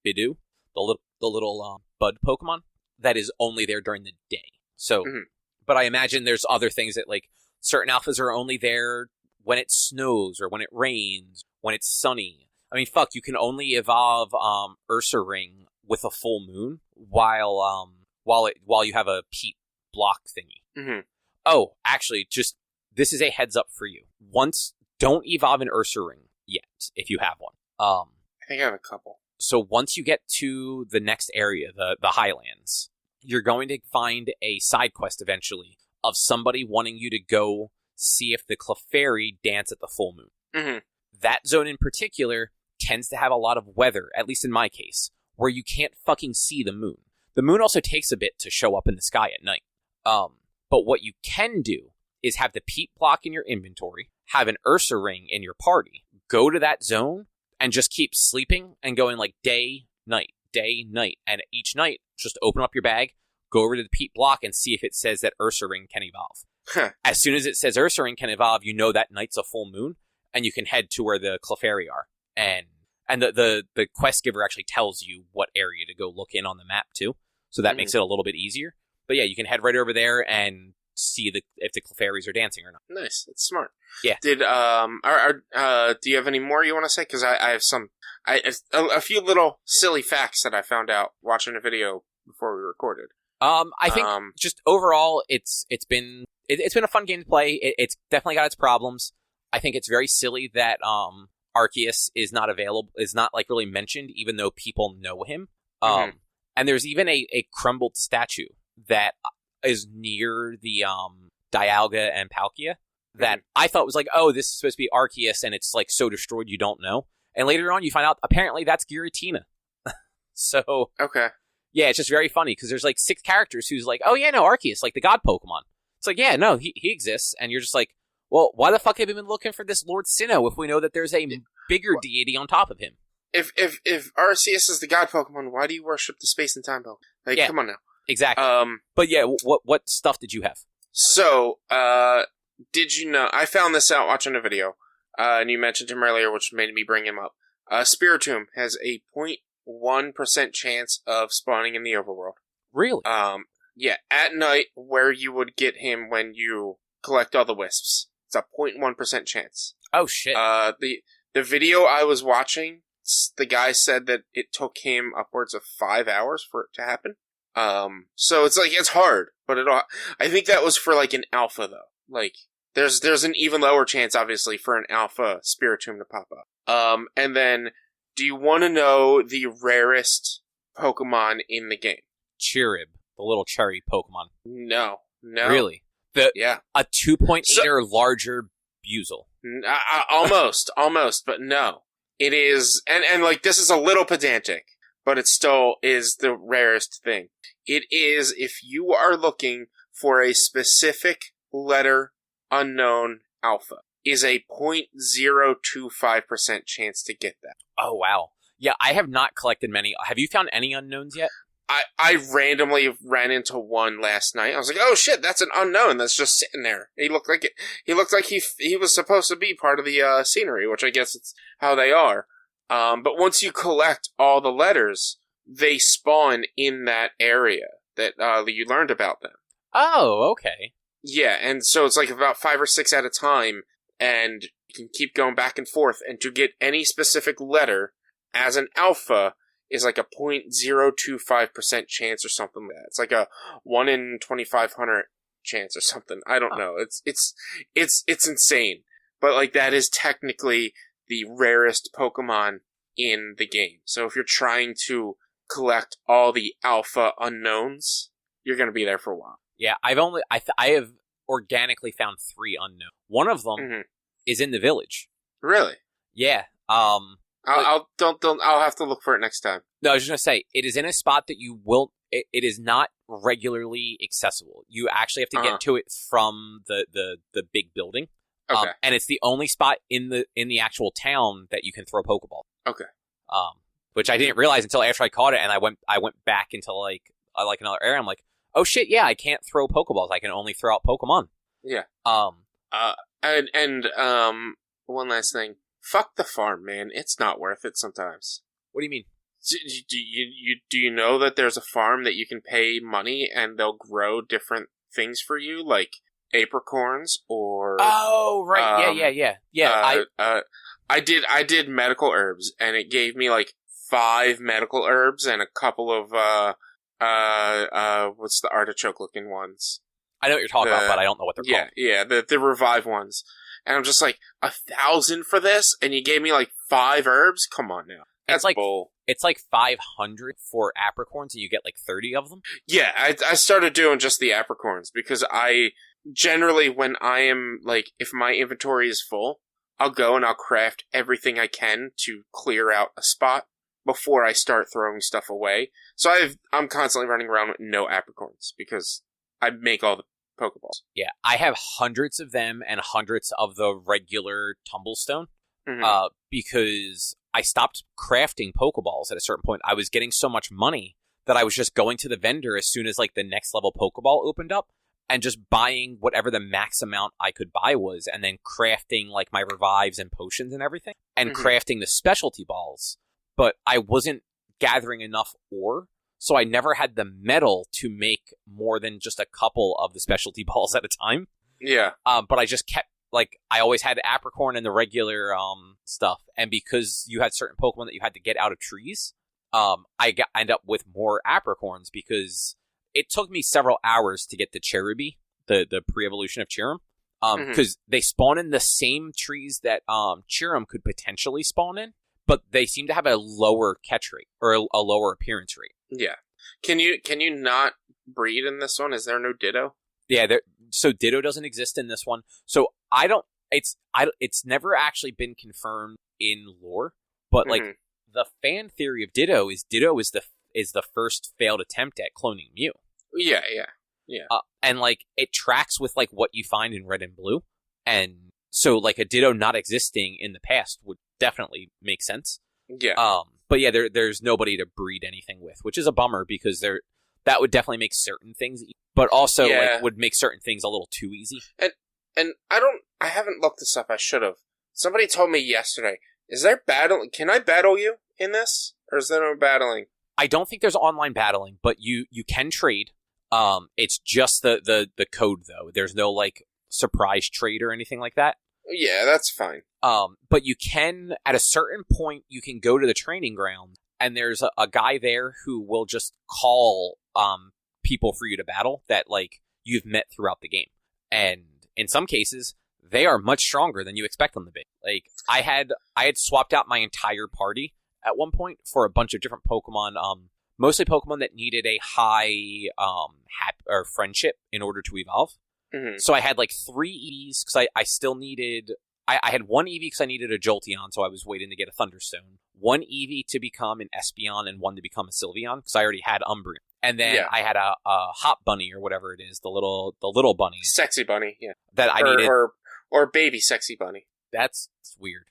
[SPEAKER 1] Bidoo, the little bud Pokemon, that is only there during the day. So, but I imagine there's other things that, like, certain alphas are only there when it snows or when it rains, when it's sunny. I mean, fuck, you can only evolve Ursaring with a full moon while you have a peat block thingy. Oh, actually, this is a heads up for you. Once don't evolve an Ursaring yet, if you have one.
[SPEAKER 2] I think I have a couple.
[SPEAKER 1] So once you get to the next area, the Highlands, you're going to find a side quest eventually of somebody wanting you to go see if the Clefairy dance at the full moon.
[SPEAKER 2] Mm-hmm.
[SPEAKER 1] That zone in particular tends to have a lot of weather, at least in my case, where you can't fucking see the moon. The moon also takes a bit to show up in the sky at night. But what you can do is have the peat block in your inventory, have an Ursaring in your party, go to that zone, and just keep sleeping and going like day, night, and each night, just open up your bag, go over to the peat block, and see if it says that Ursaring can evolve.
[SPEAKER 2] Huh.
[SPEAKER 1] As soon as it says Ursaring can evolve, you know that night's a full moon, and you can head to where the Clefairy are. And the quest giver actually tells you what area to go look in on the map, too, so that makes it a little bit easier. But yeah, you can head right over there and see if the Clefairies are dancing or not.
[SPEAKER 2] Nice. That's smart.
[SPEAKER 1] Yeah.
[SPEAKER 2] Do you have any more you want to say? Because I have a few little silly facts that I found out watching a video before we recorded.
[SPEAKER 1] I think just overall, it's been a fun game to play. It's definitely got its problems. I think it's very silly that Arceus is not like really mentioned, even though people know him. And there's even a crumbled statue that is near the Dialga and Palkia that I thought was like, oh, this is supposed to be Arceus, and it's like so destroyed you don't know. And later on, you find out apparently that's Giratina. So
[SPEAKER 2] okay,
[SPEAKER 1] yeah, it's just very funny because there's like 6 characters who's like, oh yeah, no, Arceus, like the god Pokemon. It's like, yeah, no, he exists, and you're just like, well, why the fuck have you been looking for this Lord Sinnoh if we know that there's a bigger deity on top of him?
[SPEAKER 2] If Arceus is the god Pokemon, why do you worship the space and time Pokemon? Like, come on now.
[SPEAKER 1] Exactly. But yeah, what stuff did you have?
[SPEAKER 2] So, did you know? I found this out watching a video, and you mentioned him earlier, which made me bring him up. Spiritomb has a 0.1% chance of spawning in the overworld.
[SPEAKER 1] Really?
[SPEAKER 2] Yeah, at night, where you would get him when you collect all the wisps. It's a 0.1% chance.
[SPEAKER 1] Oh shit.
[SPEAKER 2] The video I was watching, the guy said that it took him upwards of 5 hours for it to happen. So it's like, it's hard, but I think that was for like an alpha though. Like, there's an even lower chance, obviously, for an alpha Spiritomb to pop up. And then, do you want to know the rarest Pokemon in the game?
[SPEAKER 1] Chirib, the little cherry Pokemon.
[SPEAKER 2] No.
[SPEAKER 1] Really?
[SPEAKER 2] Yeah.
[SPEAKER 1] A 2.8 or larger Buizel.
[SPEAKER 2] Almost, but no. It is, and like, this is a little pedantic, but it still is the rarest thing. It is, if you are looking for a specific letter unknown alpha, is a 0.025% chance to get that.
[SPEAKER 1] Oh, wow. Yeah, I have not collected many. Have you found any unknowns yet?
[SPEAKER 2] I randomly ran into one last night. I was like, oh shit, that's an unknown that's just sitting there. He looked like he was supposed to be part of the scenery, which I guess it's how they are. But once you collect all the letters, they spawn in that area that you learned about them.
[SPEAKER 1] Oh, okay.
[SPEAKER 2] Yeah, and so it's like about 5 or 6 at a time, and you can keep going back and forth, and to get any specific letter as an alpha is like a 0.025% chance or something like that. It's like a 1 in 2,500 chance or something. I don't know. It's insane. But like, that is technically the rarest Pokemon in the game. So if you're trying to collect all the alpha unknowns, you're going to be there for a while.
[SPEAKER 1] Yeah, I have organically found 3 unknown. One of them is in the village.
[SPEAKER 2] Really?
[SPEAKER 1] Yeah.
[SPEAKER 2] I'll have to look for it next time.
[SPEAKER 1] No, I was just gonna say, it is in a spot that you will. It is not regularly accessible. You actually have to get to it from the big building.
[SPEAKER 2] Okay.
[SPEAKER 1] And it's the only spot in the actual town that you can throw Pokeball.
[SPEAKER 2] Okay.
[SPEAKER 1] Which I didn't realize until after I caught it, and I went back into like another area. I'm like, oh shit, yeah, I can't throw Pokeballs. I can only throw out Pokemon.
[SPEAKER 2] Yeah. And one last thing. Fuck the farm, man. It's not worth it sometimes.
[SPEAKER 1] What do you mean?
[SPEAKER 2] Do you know that there's a farm that you can pay money and they'll grow different things for you, like apricorns or?
[SPEAKER 1] Oh, right. Yeah.
[SPEAKER 2] I did medical herbs, and it gave me like 5 medical herbs and a couple of what's the artichoke looking ones?
[SPEAKER 1] I know what you're talking about, but I don't know what they're called.
[SPEAKER 2] Yeah, the revive ones. And I'm just like, 1,000 for this? And you gave me like 5 herbs? Come on now. That's like bull.
[SPEAKER 1] It's like 500 for apricorns, and you get like 30 of them.
[SPEAKER 2] Yeah, I started doing just the apricorns because I generally, when I am like, if my inventory is full, I'll go and I'll craft everything I can to clear out a spot before I start throwing stuff away. So I'm constantly running around with no apricorns because I make all the Pokeballs.
[SPEAKER 1] Yeah, I have hundreds of them and hundreds of the regular Tumblestone because I stopped crafting Pokeballs at a certain point. I was getting so much money that I was just going to the vendor as soon as like the next level Pokeball opened up and just buying whatever the max amount I could buy was, and then crafting like my revives and potions and everything, and crafting the specialty balls. But I wasn't gathering enough ore, so I never had the metal to make more than just a couple of the specialty balls at a time.
[SPEAKER 2] Yeah.
[SPEAKER 1] But I just kept, like, I always had apricorn and the regular stuff, and because you had certain Pokemon that you had to get out of trees, I end up with more apricorns because it took me several hours to get to Cherubi, the pre-evolution of Cherum, because they spawn in the same trees that Cherum could potentially spawn in, but they seem to have a lower catch rate or a lower appearance rate.
[SPEAKER 2] Yeah. Can you not breed in this one? Is there no Ditto?
[SPEAKER 1] Yeah, so Ditto doesn't exist in this one. So it's never actually been confirmed in lore, but like the fan theory of Ditto is the first failed attempt at cloning Mew.
[SPEAKER 2] Yeah.
[SPEAKER 1] And like it tracks with like what you find in Red and Blue, and so like a Ditto not existing in the past would definitely make sense.
[SPEAKER 2] Yeah.
[SPEAKER 1] But yeah, there's nobody to breed anything with, which is a bummer because that would definitely make certain things, but also like would make certain things a little too easy.
[SPEAKER 2] And I haven't looked this up. I should have. Somebody told me yesterday. Is there battle? Can I battle you in this, or is there no battling?
[SPEAKER 1] I don't think there's online battling, but you can trade. It's just the code though. There's no like surprise trade or anything like that.
[SPEAKER 2] Yeah, that's fine.
[SPEAKER 1] But you can, at a certain point, you can go to the training ground, and there's a guy there who will just call people for you to battle that like you've met throughout the game. And in some cases, they are much stronger than you expect them to be. Like I had swapped out my entire party at one point for a bunch of different Pokemon, mostly Pokemon that needed a high or friendship in order to evolve. So I had like 3 Eevees because I still needed... I had 1 Eevee because I needed a Jolteon, so I was waiting to get a Thunderstone. 1 Eevee to become an Espeon and 1 to become a Sylveon because I already had Umbreon. And then I had a Hop Bunny or whatever it is, the little bunny.
[SPEAKER 2] Sexy Bunny, yeah.
[SPEAKER 1] That I needed.
[SPEAKER 2] Or Baby Sexy Bunny.
[SPEAKER 1] That's weird.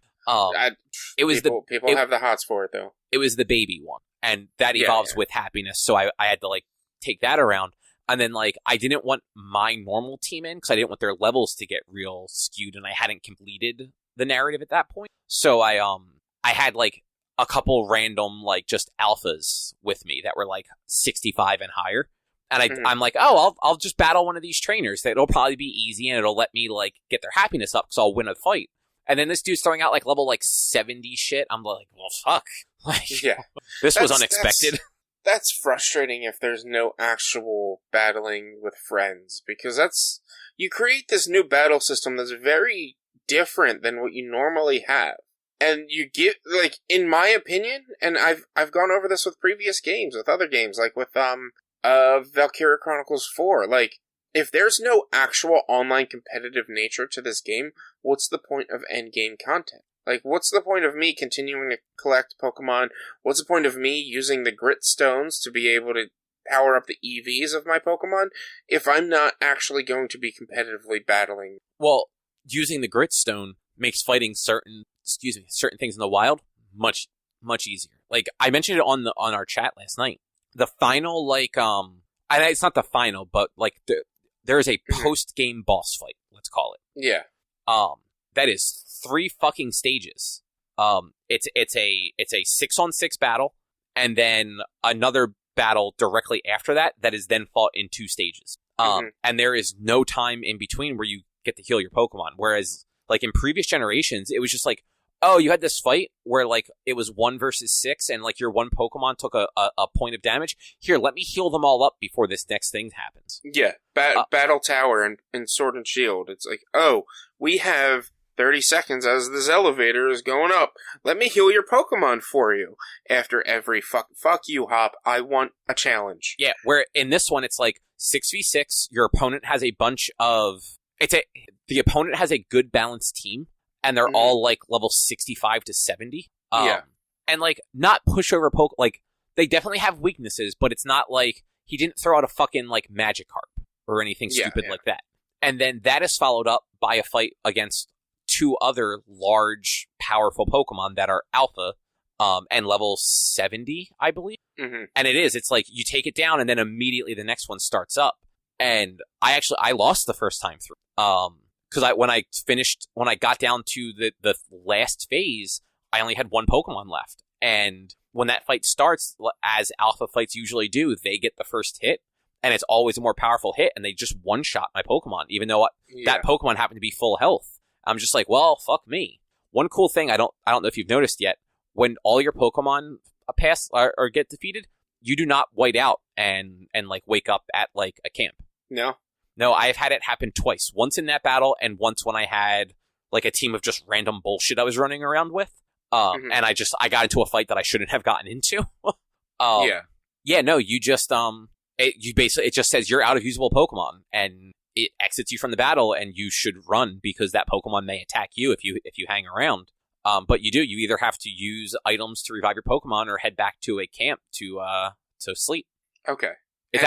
[SPEAKER 2] It was people have the hots for it though.
[SPEAKER 1] It was the baby one, and that evolves with happiness. So I had to like take that around. And then, like, I didn't want my normal team in because I didn't want their levels to get real skewed, and I hadn't completed the narrative at that point. So I had, like, a couple random, like, just alphas with me that were, like, 65 and higher. And I'm like, oh, I'll just battle one of these trainers. It'll probably be easy, and it'll let me, like, get their happiness up because I'll win a fight. And then this dude's throwing out, like, level, like, 70 shit. I'm like, well, fuck. Like, this was unexpected.
[SPEAKER 2] That's frustrating if there's no actual battling with friends, because you create this new battle system that's very different than what you normally have. And you get, like, in my opinion, and I've gone over this with previous games, with other games, like with, Valkyria Chronicles 4, like, if there's no actual online competitive nature to this game, what's the point of endgame content? Like, what's the point of me continuing to collect Pokemon? What's the point of me using the Grit Stones to be able to power up the EVs of my Pokemon if I'm not actually going to be competitively battling?
[SPEAKER 1] Well, using the Grit Stone makes fighting certain things in the wild much easier. Like, I mentioned it on our chat last night. The final, like, and it's not the final, but, like, there is a post-game boss fight, let's call it.
[SPEAKER 2] Yeah.
[SPEAKER 1] That is 3 fucking stages. It's a 6-on-6 battle, and then another battle directly after that is then fought in 2 stages. And there is no time in between where you get to heal your Pokemon. Whereas, like, in previous generations, it was just like, oh, you had this fight where, like, it was 1 versus 6, and, like, your one Pokemon took a point of damage. Here, let me heal them all up before this next thing happens.
[SPEAKER 2] Yeah, Battle Tower and Sword and Shield. It's like, oh, we have 30 seconds as this elevator is going up. Let me heal your Pokemon for you. After every fuck you, Hop, I want a challenge.
[SPEAKER 1] Yeah, where in this one, it's like 6v6, your opponent has a bunch of... The opponent has a good balanced team, and they're all, like, level 65 to 70.
[SPEAKER 2] Yeah.
[SPEAKER 1] And, like, not pushover Pokemon... Like, they definitely have weaknesses, but it's not like he didn't throw out a fucking, like, Magikarp or anything stupid like that. And then that is followed up by a fight against 2 other large, powerful Pokemon that are alpha and level 70, I believe.
[SPEAKER 2] Mm-hmm.
[SPEAKER 1] And it's like you take it down and then immediately the next one starts up. And I lost the first time through. Because when I got down to the last phase, I only had 1 Pokemon left. And when that fight starts, as alpha fights usually do, they get the first hit. And it's always a more powerful hit, and they just one-shot my Pokemon, even though that Pokemon happened to be full health. I'm just like, well, fuck me. One cool thing I don't know if you've noticed yet, when all your Pokemon pass or get defeated, you do not white out and like wake up at like a camp.
[SPEAKER 2] No,
[SPEAKER 1] I've had it happen twice. Once in that battle, and once when I had like a team of just random bullshit I was running around with. And I got into a fight that I shouldn't have gotten into. You just it just says you're out of usable Pokemon, and it exits you from the battle, and you should run because that Pokemon may attack you if you hang around. But you either have to use items to revive your Pokemon or head back to a camp to sleep.
[SPEAKER 2] Okay.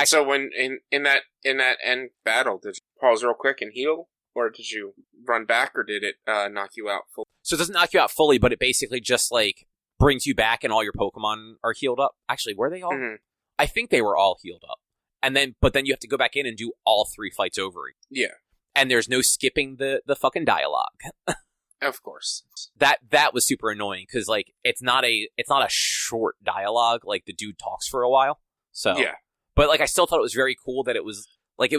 [SPEAKER 2] So when in that end battle, did you pause real quick and heal, or did you run back, or did it knock you out fully?
[SPEAKER 1] So it doesn't knock you out fully, but it basically just like brings you back, and all your Pokemon are healed up. Actually, were they all? Mm-hmm. I think they were all healed up. But then you have to go back in and do all 3 fights over.
[SPEAKER 2] Yeah.
[SPEAKER 1] And there's no skipping the fucking dialogue.
[SPEAKER 2] Of course.
[SPEAKER 1] That was super annoying because like it's not a short dialogue. Like the dude talks for a while. So
[SPEAKER 2] yeah.
[SPEAKER 1] But like I still thought it was very cool that it was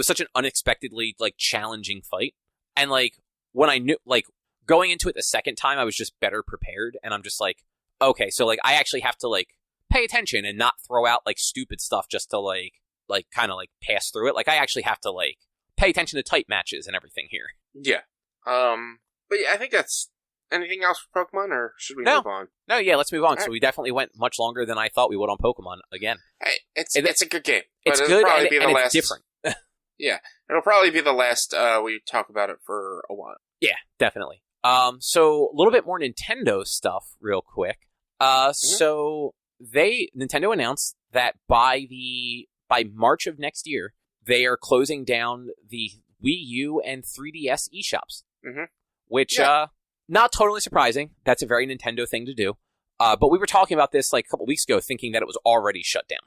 [SPEAKER 1] such an unexpectedly like challenging fight. And like when I knew like going into it the second time, I was just better prepared, and I'm just like, okay, so like I actually have to like pay attention and not throw out like stupid stuff just to like kind of like pass through it. Like I actually have to like pay attention to type matches and everything here.
[SPEAKER 2] Yeah. But yeah, I think that's anything else for Pokemon, or should we move on?
[SPEAKER 1] No, yeah, let's move on.
[SPEAKER 2] All
[SPEAKER 1] so
[SPEAKER 2] right.
[SPEAKER 1] we definitely went much longer than I thought we would on Pokemon again.
[SPEAKER 2] It's a good game.
[SPEAKER 1] It's good and it's different.
[SPEAKER 2] Yeah. It'll probably be the last we talk about it for a while.
[SPEAKER 1] Yeah, definitely. So a little bit more Nintendo stuff real quick. So Nintendo announced that by March of next year, they are closing down the Wii U and 3DS eShops. Mm-hmm. Which, not totally surprising. That's a very Nintendo thing to do. But we were talking about this like a couple weeks ago, thinking that it was already shut down.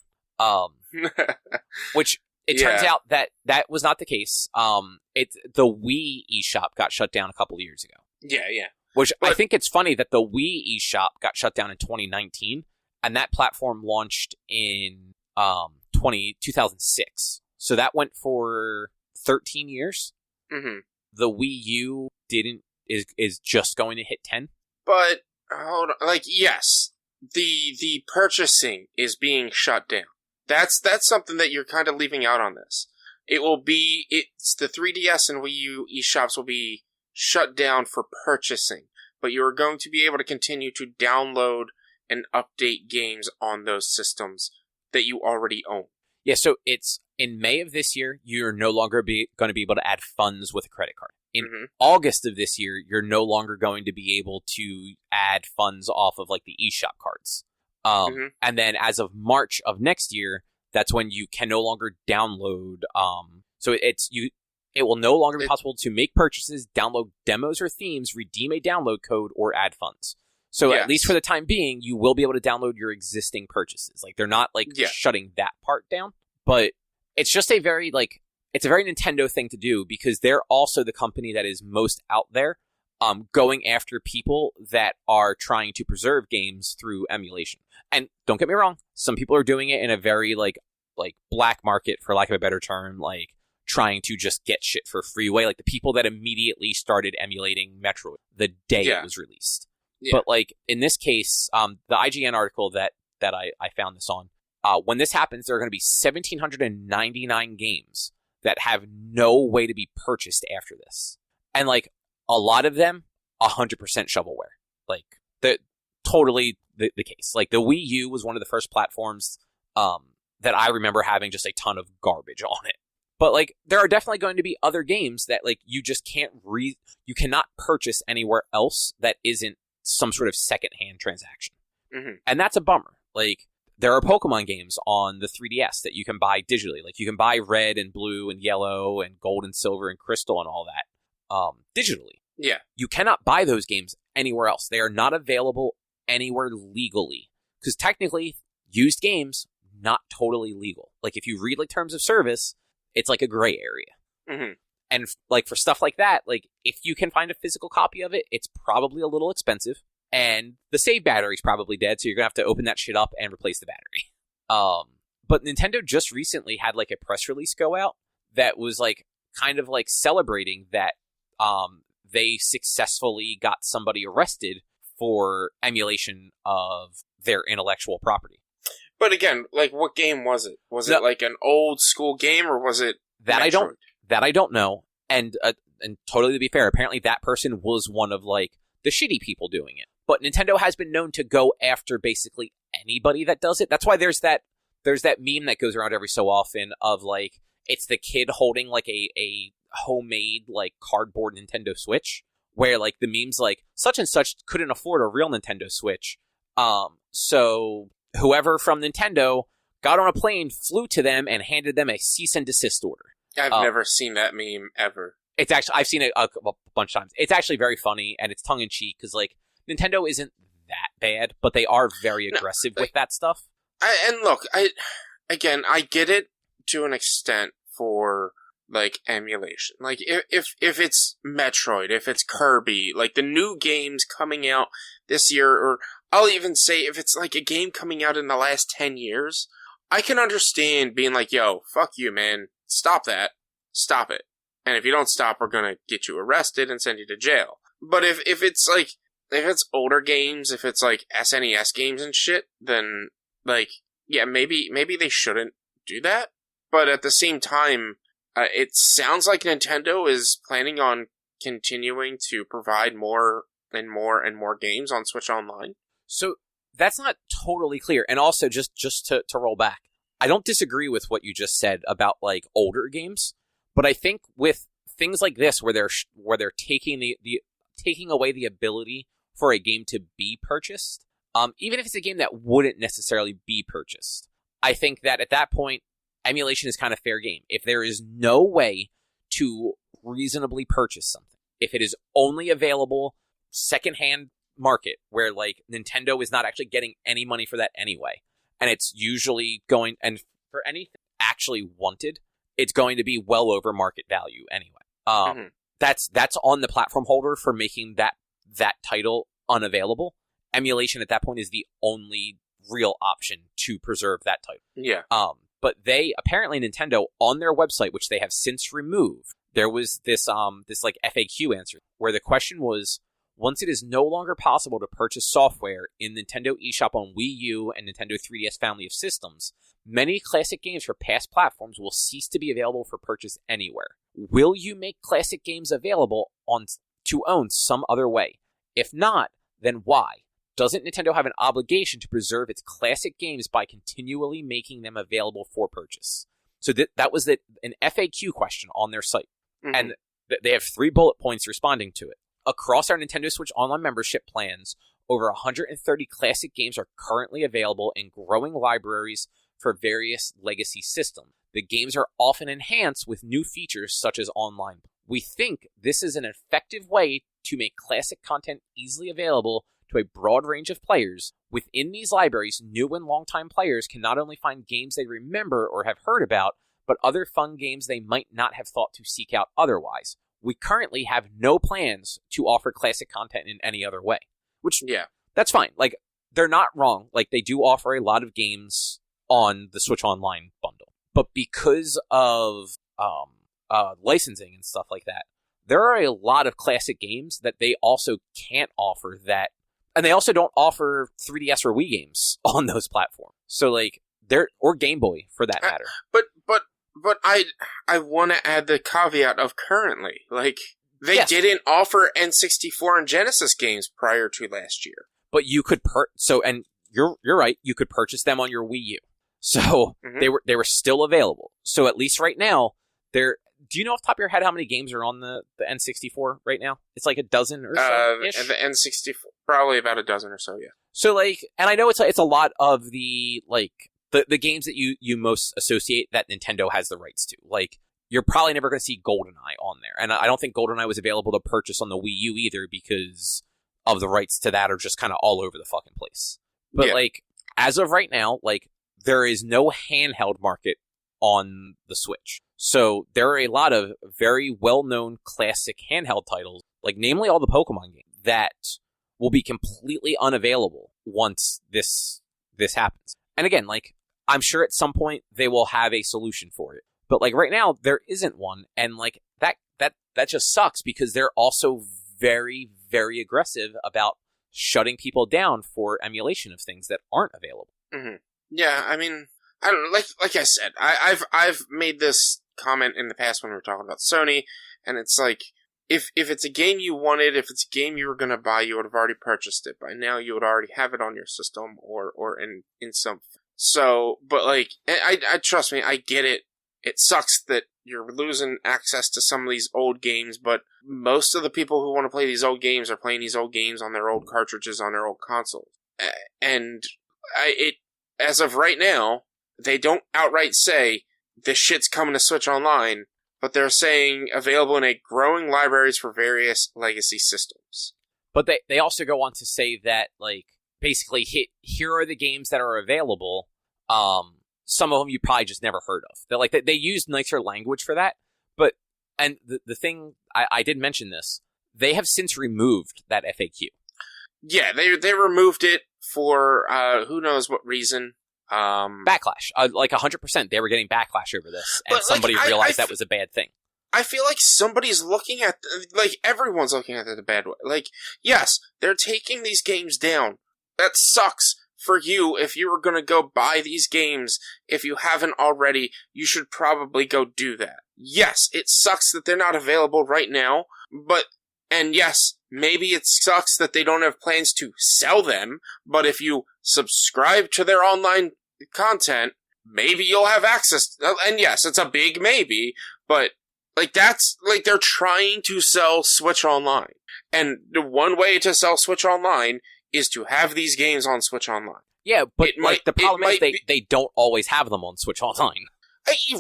[SPEAKER 1] Which it turns out that was not the case. The Wii eShop got shut down a couple of years ago.
[SPEAKER 2] Yeah.
[SPEAKER 1] Which I think it's funny that the Wii eShop got shut down in 2019, and that platform launched in 2006. So that went for 13 years. Mm-hmm. The Wii U is just going to hit 10. But
[SPEAKER 2] hold on, like yes, the purchasing is being shut down. That's something that you're kind of leaving out on this. It's the 3DS and Wii U eShops will be shut down for purchasing, but you're going to be able to continue to download and update games on those systems that you already own.
[SPEAKER 1] Yeah, so it's in May of this year, you're no longer going to be able to add funds with a credit card. In August of this year, you're no longer going to be able to add funds off of like the eShop cards. And then as of March of next year, that's when you can no longer download. So it will no longer be possible to make purchases, download demos or themes, redeem a download code, or add funds. So at least for the time being, you will be able to download your existing purchases. Like they're not like shutting that part down, but it's just a very like it's a very Nintendo thing to do because they're also the company that is most out there, going after people that are trying to preserve games through emulation. And don't get me wrong, some people are doing it in a very like black market, for lack of a better term, like trying to just get shit for free way. Like the people that immediately started emulating Metroid the day it was released. Yeah. But like in this case, the IGN article that I found this on, when this happens, there are going to be 1,799 games that have no way to be purchased after this. And like a lot of them 100% shovelware. Like, totally the case. Like, the Wii U was one of the first platforms that I remember having just a ton of garbage on it. But, like, there are definitely going to be other games that, like, you just can't you cannot purchase anywhere else that isn't some sort of secondhand transaction.
[SPEAKER 2] Mm-hmm.
[SPEAKER 1] And that's a bummer. Like, there are Pokemon games on the 3DS that you can buy digitally. Like, you can buy red and blue and yellow and gold and silver and crystal and all that digitally.
[SPEAKER 2] Yeah.
[SPEAKER 1] You cannot buy those games anywhere else. They are not available anywhere legally. Because technically, used games, not totally legal. Like, if you read, like, terms of service, it's like a gray area.
[SPEAKER 2] Mm-hmm.
[SPEAKER 1] And, like, for stuff like that, like, if you can find a physical copy of it, it's probably a little expensive. And the save battery's probably dead, so you're going to have to open that shit up and replace the battery. But Nintendo just recently had, like, a press release go out that was, like, kind of, like, celebrating that they successfully got somebody arrested for emulation of their intellectual property.
[SPEAKER 2] But again, like, what game was it? Was it like an old school game, or was it
[SPEAKER 1] that
[SPEAKER 2] Metroid?
[SPEAKER 1] I don't know. And totally to be fair, apparently that person was one of, like, the shitty people doing it. But Nintendo has been known to go after basically anybody that does it. That's why there's that meme that goes around every so often of, like, it's the kid holding, like, a homemade, like, cardboard Nintendo Switch, where, like, the meme's like, such and such couldn't afford a real Nintendo Switch. So whoever from Nintendo got on a plane, flew to them, and handed them a cease and desist order.
[SPEAKER 2] I've never seen that meme ever.
[SPEAKER 1] It's actually, I've seen it a bunch of times. It's actually very funny, and it's tongue-in-cheek, because, like, Nintendo isn't that bad, but they are very aggressive with that stuff.
[SPEAKER 2] I get it to an extent for, like, emulation. Like, if it's Metroid, if it's Kirby, like, the new games coming out this year, or I'll even say if it's, like, a game coming out in the last 10 years, I can understand being like, yo, fuck you, man. Stop that. Stop it. And if you don't stop, we're gonna get you arrested and send you to jail. But if it's, like, if it's older games, if it's, like, SNES games and shit, then, like, yeah, maybe they shouldn't do that. But at the same time, it sounds like Nintendo is planning on continuing to provide more and more and more games on Switch Online.
[SPEAKER 1] So that's not totally clear. And also, just to roll back, I don't disagree with what you just said about, like, older games, but I think with things like this, where they're taking taking away the ability for a game to be purchased, even if it's a game that wouldn't necessarily be purchased, I think that at that point, emulation is kind of fair game. If there is no way to reasonably purchase something, if it is only available secondhand market, where, like, Nintendo is not actually getting any money for that anyway, and it's usually going, and for anything actually wanted, it's going to be well over market value anyway. That's on the platform holder for making that title unavailable. Emulation at that point is the only real option to preserve that title.
[SPEAKER 2] Yeah.
[SPEAKER 1] But they, apparently Nintendo, on their website, which they have since removed, there was this like FAQ answer where the question was, once it is no longer possible to purchase software in Nintendo eShop on Wii U and Nintendo 3DS family of systems, many classic games for past platforms will cease to be available for purchase anywhere. Will you make classic games available to own some other way? If not, then why? Doesn't Nintendo have an obligation to preserve its classic games by continually making them available for purchase? So that was an FAQ question on their site. Mm-hmm. And they have 3 bullet points responding to it. Across our Nintendo Switch Online membership plans, over 130 classic games are currently available in growing libraries for various legacy systems. The games are often enhanced with new features such as online. We think this is an effective way to make classic content easily available to a broad range of players. Within these libraries, new and longtime players can not only find games they remember or have heard about, but other fun games they might not have thought to seek out otherwise. We currently have no plans to offer classic content in any other way. Which, yeah, that's fine. Like, they're not wrong. Like, they do offer a lot of games on the Switch Online bundle. But because of licensing and stuff like that, there are a lot of classic games that they also can't offer that. And they also don't offer 3DS or Wii games on those platforms. So, like, or Game Boy, for that matter.
[SPEAKER 2] But I want to add the caveat of currently. Like, They didn't offer N64 and Genesis games prior to last year.
[SPEAKER 1] But you could and you're right, you could purchase them on your Wii U. So they were still available. So at least right now, do you know off the top of your head how many games are on the N64 right now? It's like a dozen or so.
[SPEAKER 2] And the N64, probably about a dozen or so, yeah.
[SPEAKER 1] So like, and I know it's a lot of the like the games that you most associate that Nintendo has the rights to. Like, you're probably never going to see GoldenEye on there, and I don't think GoldenEye was available to purchase on the Wii U either because of the rights to that are just kind of all over the fucking place. But like, as of right now, like, there is no handheld market on the Switch. So there are a lot of very well-known classic handheld titles, like namely all the Pokemon games, that will be completely unavailable once this happens. And again, like, I'm sure at some point they will have a solution for it. But like right now, there isn't one, and like that just sucks because they're also very, very aggressive about shutting people down for emulation of things that aren't available.
[SPEAKER 2] Mm-hmm. Yeah, I mean, I don't know. Like I said, I've made this comment in the past when we were talking about Sony, and it's like, if it's a game you wanted, if it's a game you were going to buy, you would have already purchased it by now. You would already have it on your system or in some. So, but like, I trust me, I get it. It sucks that you're losing access to some of these old games, but most of the people who want to play these old games are playing these old games on their old cartridges on their old consoles. And as of right now, they don't outright say this shit's coming to Switch Online, but they're saying available in a growing libraries for various legacy systems.
[SPEAKER 1] But they also go on to say that, like, basically, here are the games that are available. Some of them you probably just never heard of. They're like, they use nicer language for that. But, and the thing, I did mention this, they have since removed that FAQ.
[SPEAKER 2] Yeah, they removed it for who knows what reason.
[SPEAKER 1] Backlash. Like 100%, they were getting backlash over this, and somebody realized that was a bad thing.
[SPEAKER 2] I feel like somebody's looking at, like, everyone's looking at it the bad way. Like, yes, they're taking these games down. That sucks for you. If you were going to go buy these games, if you haven't already, you should probably go do that. Yes, it sucks that they're not available right now, and yes, maybe it sucks that they don't have plans to sell them, but if you subscribe to their online content, maybe you'll have access. And yes, it's a big maybe, but like, that's like, they're trying to sell Switch Online. And the one way to sell Switch Online is to have these games on Switch Online.
[SPEAKER 1] Yeah, but the problem is they don't always have them on Switch Online.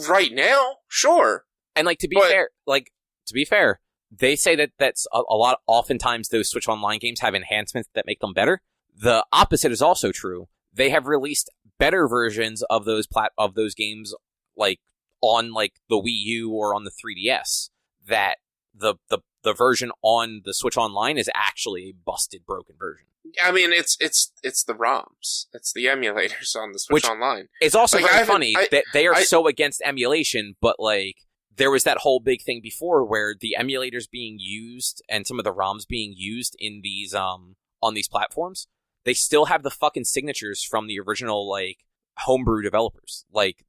[SPEAKER 2] Right now, sure.
[SPEAKER 1] And like, to be fair, they say that's a lot. Oftentimes, those Switch Online games have enhancements that make them better. The opposite is also true. They have released better versions of those games, like on like the Wii U or on the 3DS. That the version on the Switch Online is actually a busted, broken version.
[SPEAKER 2] I mean, it's the ROMs, it's the emulators on the Switch Online.
[SPEAKER 1] It's also very funny that they are so against emulation, but like, there was that whole big thing before where the emulators being used and some of the ROMs being used in these on these platforms, they still have the fucking signatures from the original like homebrew developers. Like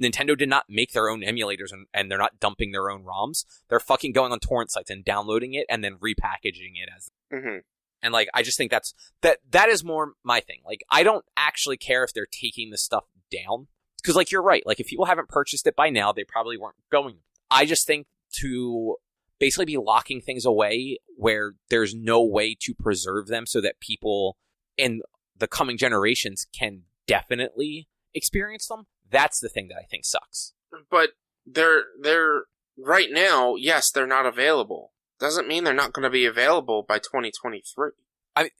[SPEAKER 1] Nintendo did not make their own emulators and they're not dumping their own ROMs. They're fucking going on torrent sites and downloading it and then repackaging it as.
[SPEAKER 2] Mm-hmm.
[SPEAKER 1] And like, I just think that is more my thing. Like, I don't actually care if they're taking the stuff down. Because, like, you're right. Like, if people haven't purchased it by now, they probably weren't going. I just think to basically be locking things away where there's no way to preserve them so that people in the coming generations can definitely experience them, that's the thing that I think sucks.
[SPEAKER 2] But they're right now, yes, they're not available. Doesn't mean they're not going to be available by 2023.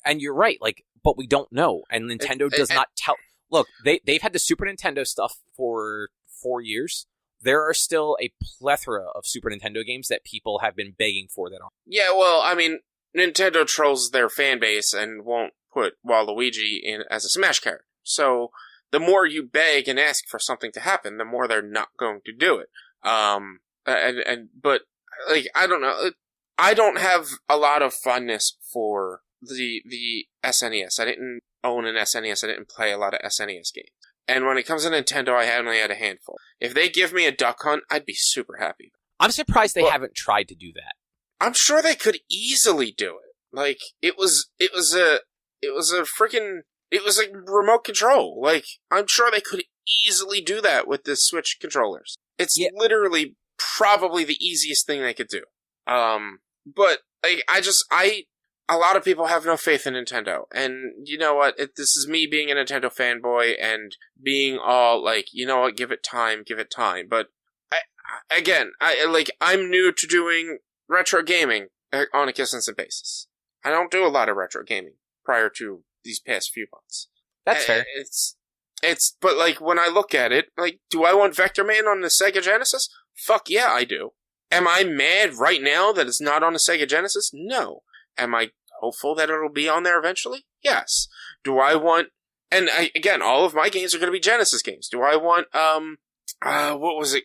[SPEAKER 1] And you're right. Like, but we don't know. And Nintendo does not tell. Look, they've had the Super Nintendo stuff for 4 years. There are still a plethora of Super Nintendo games that people have been begging for that aren't.
[SPEAKER 2] Yeah, well, I mean, Nintendo trolls their fan base and won't put Waluigi in as a Smash character. So the more you beg and ask for something to happen, the more they're not going to do it. But like, I don't know. I don't have a lot of fondness for the SNES. I didn't own an SNES. I didn't play a lot of SNES games. And when it comes to Nintendo, I only had a handful. If they give me a Duck Hunt, I'd be super happy.
[SPEAKER 1] I'm surprised they haven't tried to do that.
[SPEAKER 2] I'm sure they could easily do it. Like, it was a remote control. Like, I'm sure they could easily do that with the Switch controllers. It's literally probably the easiest thing they could do. But like, a lot of people have no faith in Nintendo, and you know what? This is me being a Nintendo fanboy and being all like, you know what? Give it time. But I'm new to doing retro gaming on a consistent basis. I don't do a lot of retro gaming prior to these past few months.
[SPEAKER 1] That's fair.
[SPEAKER 2] But like, when I look at it, like, do I want Vector Man on the Sega Genesis? Fuck yeah, I do. Am I mad right now that it's not on the Sega Genesis? No. Am I hopeful that it'll be on there eventually? Yes. Do I want, again, all of my games are going to be Genesis games. Do I want, what was it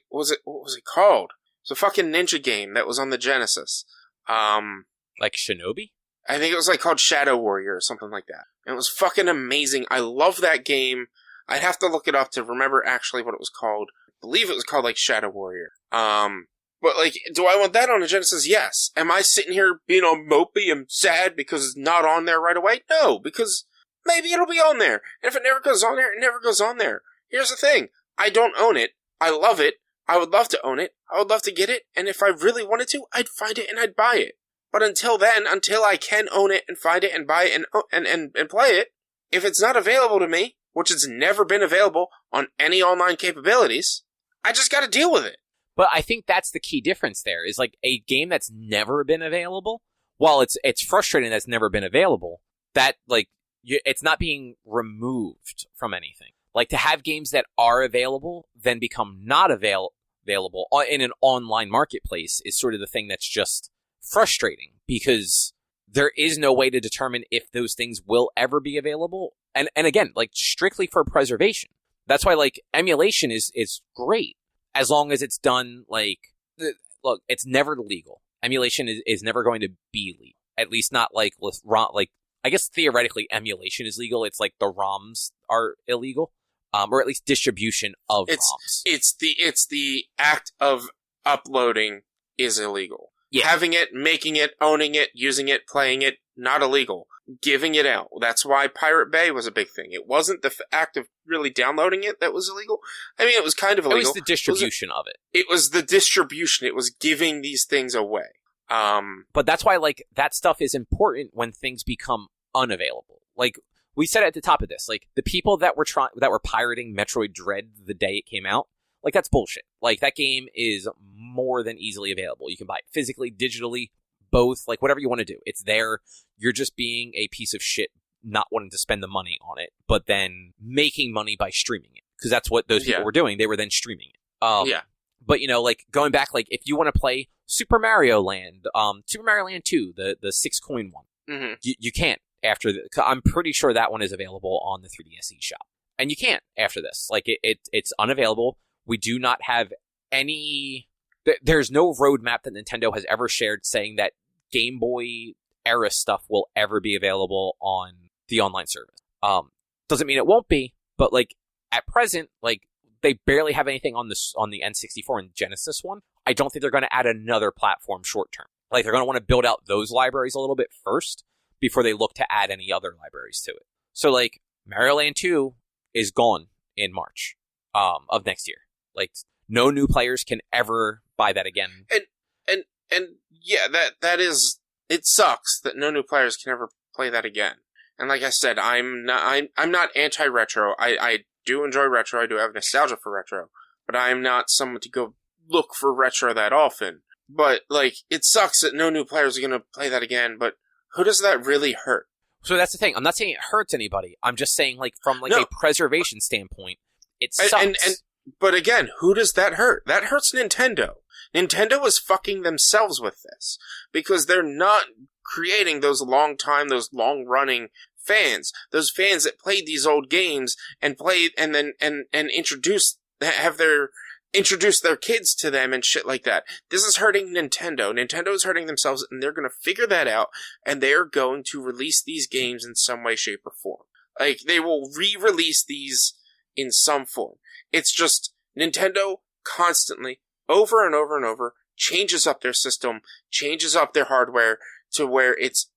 [SPEAKER 2] called? It's a fucking ninja game that was on the Genesis.
[SPEAKER 1] Like Shinobi?
[SPEAKER 2] I think it was like called Shadow Warrior or something like that. And it was fucking amazing. I love that game. I'd have to look it up to remember actually what it was called. I believe it was called like Shadow Warrior. But like, do I want that on a Genesis? Yes. Am I sitting here being all mopey and sad because it's not on there right away? No, because maybe it'll be on there. And if it never goes on there, it never goes on there. Here's the thing. I don't own it. I love it. I would love to own it. I would love to get it. And if I really wanted to, I'd find it and I'd buy it. But until then, until I can own it and find it and buy it and play it, if it's not available to me, which it's never been available on any online capabilities, I just gotta deal with it.
[SPEAKER 1] But I think that's the key difference there, is like a game that's never been available, while it's frustrating that's never been available, that like it's not being removed from anything. Like, to have games that are available then become not available in an online marketplace is sort of the thing that's just frustrating, because there is no way to determine if those things will ever be available. And again, like, strictly for preservation. That's why, like, emulation is great, as long as it's done, like, look, it's never legal. Emulation is never going to be legal. At least not, like, with like, I guess theoretically emulation is legal. It's like the ROMs are illegal. Or at least distribution of ROMs. It's
[SPEAKER 2] the act of uploading is illegal.
[SPEAKER 1] Yeah.
[SPEAKER 2] Having it, making it, owning it, using it, playing it, not illegal. Giving it out. That's why Pirate Bay was a big thing. It wasn't the act of really downloading it that was illegal. I mean, it was kind of illegal.
[SPEAKER 1] It was the distribution of it.
[SPEAKER 2] It was the distribution. It was giving these things away.
[SPEAKER 1] But that's why, like, that stuff is important when things become unavailable. Like, we said at the top of this, like, the people that were pirating Metroid Dread the day it came out, like, that's bullshit. Like, that game is more than easily available. You can buy it physically, digitally, both, like, whatever you want to do. It's there. You're just being a piece of shit, not wanting to spend the money on it, but then making money by streaming it. Because that's what those people were doing. They were then streaming it.
[SPEAKER 2] Yeah.
[SPEAKER 1] But, you know, like, going back, like, if you want to play Super Mario Land 2, the 6-coin one,
[SPEAKER 2] mm-hmm.
[SPEAKER 1] you can't. I'm pretty sure that one is available on the 3DS eShop. And you can't after this. Like, it's unavailable. We do not have any... There's no roadmap that Nintendo has ever shared saying that Game Boy era stuff will ever be available on the online service. Doesn't mean it won't be, but, like, at present, like, they barely have anything on the N64 and Genesis one. I don't think they're going to add another platform short term. Like, they're going to want to build out those libraries a little bit first before they look to add any other libraries to it. So, like, Mario Land 2 is gone in March of next year. Like, no new players can ever buy that again.
[SPEAKER 2] And yeah, that is, it sucks that no new players can ever play that again. And like I said, I'm not anti-retro. I do enjoy retro. I do have nostalgia for retro, but I'm not someone to go look for retro that often. But, like, it sucks that no new players are going to play that again, but who does that really hurt?
[SPEAKER 1] So that's the thing. I'm not saying it hurts anybody. I'm just saying, like, from, like, a preservation standpoint, it sucks.
[SPEAKER 2] But again, who does that hurt? That hurts Nintendo. Nintendo is fucking themselves with this, because they're not creating those long-running fans. Those fans that played these old games and played and then introduce their kids to them and shit like that. This is hurting Nintendo. Nintendo is hurting themselves, and they're going to figure that out, and they are going to release these games in some way, shape, or form. Like, they will re-release these in some form. It's just Nintendo constantly, over and over and over, changes up their system, changes up their hardware to where it's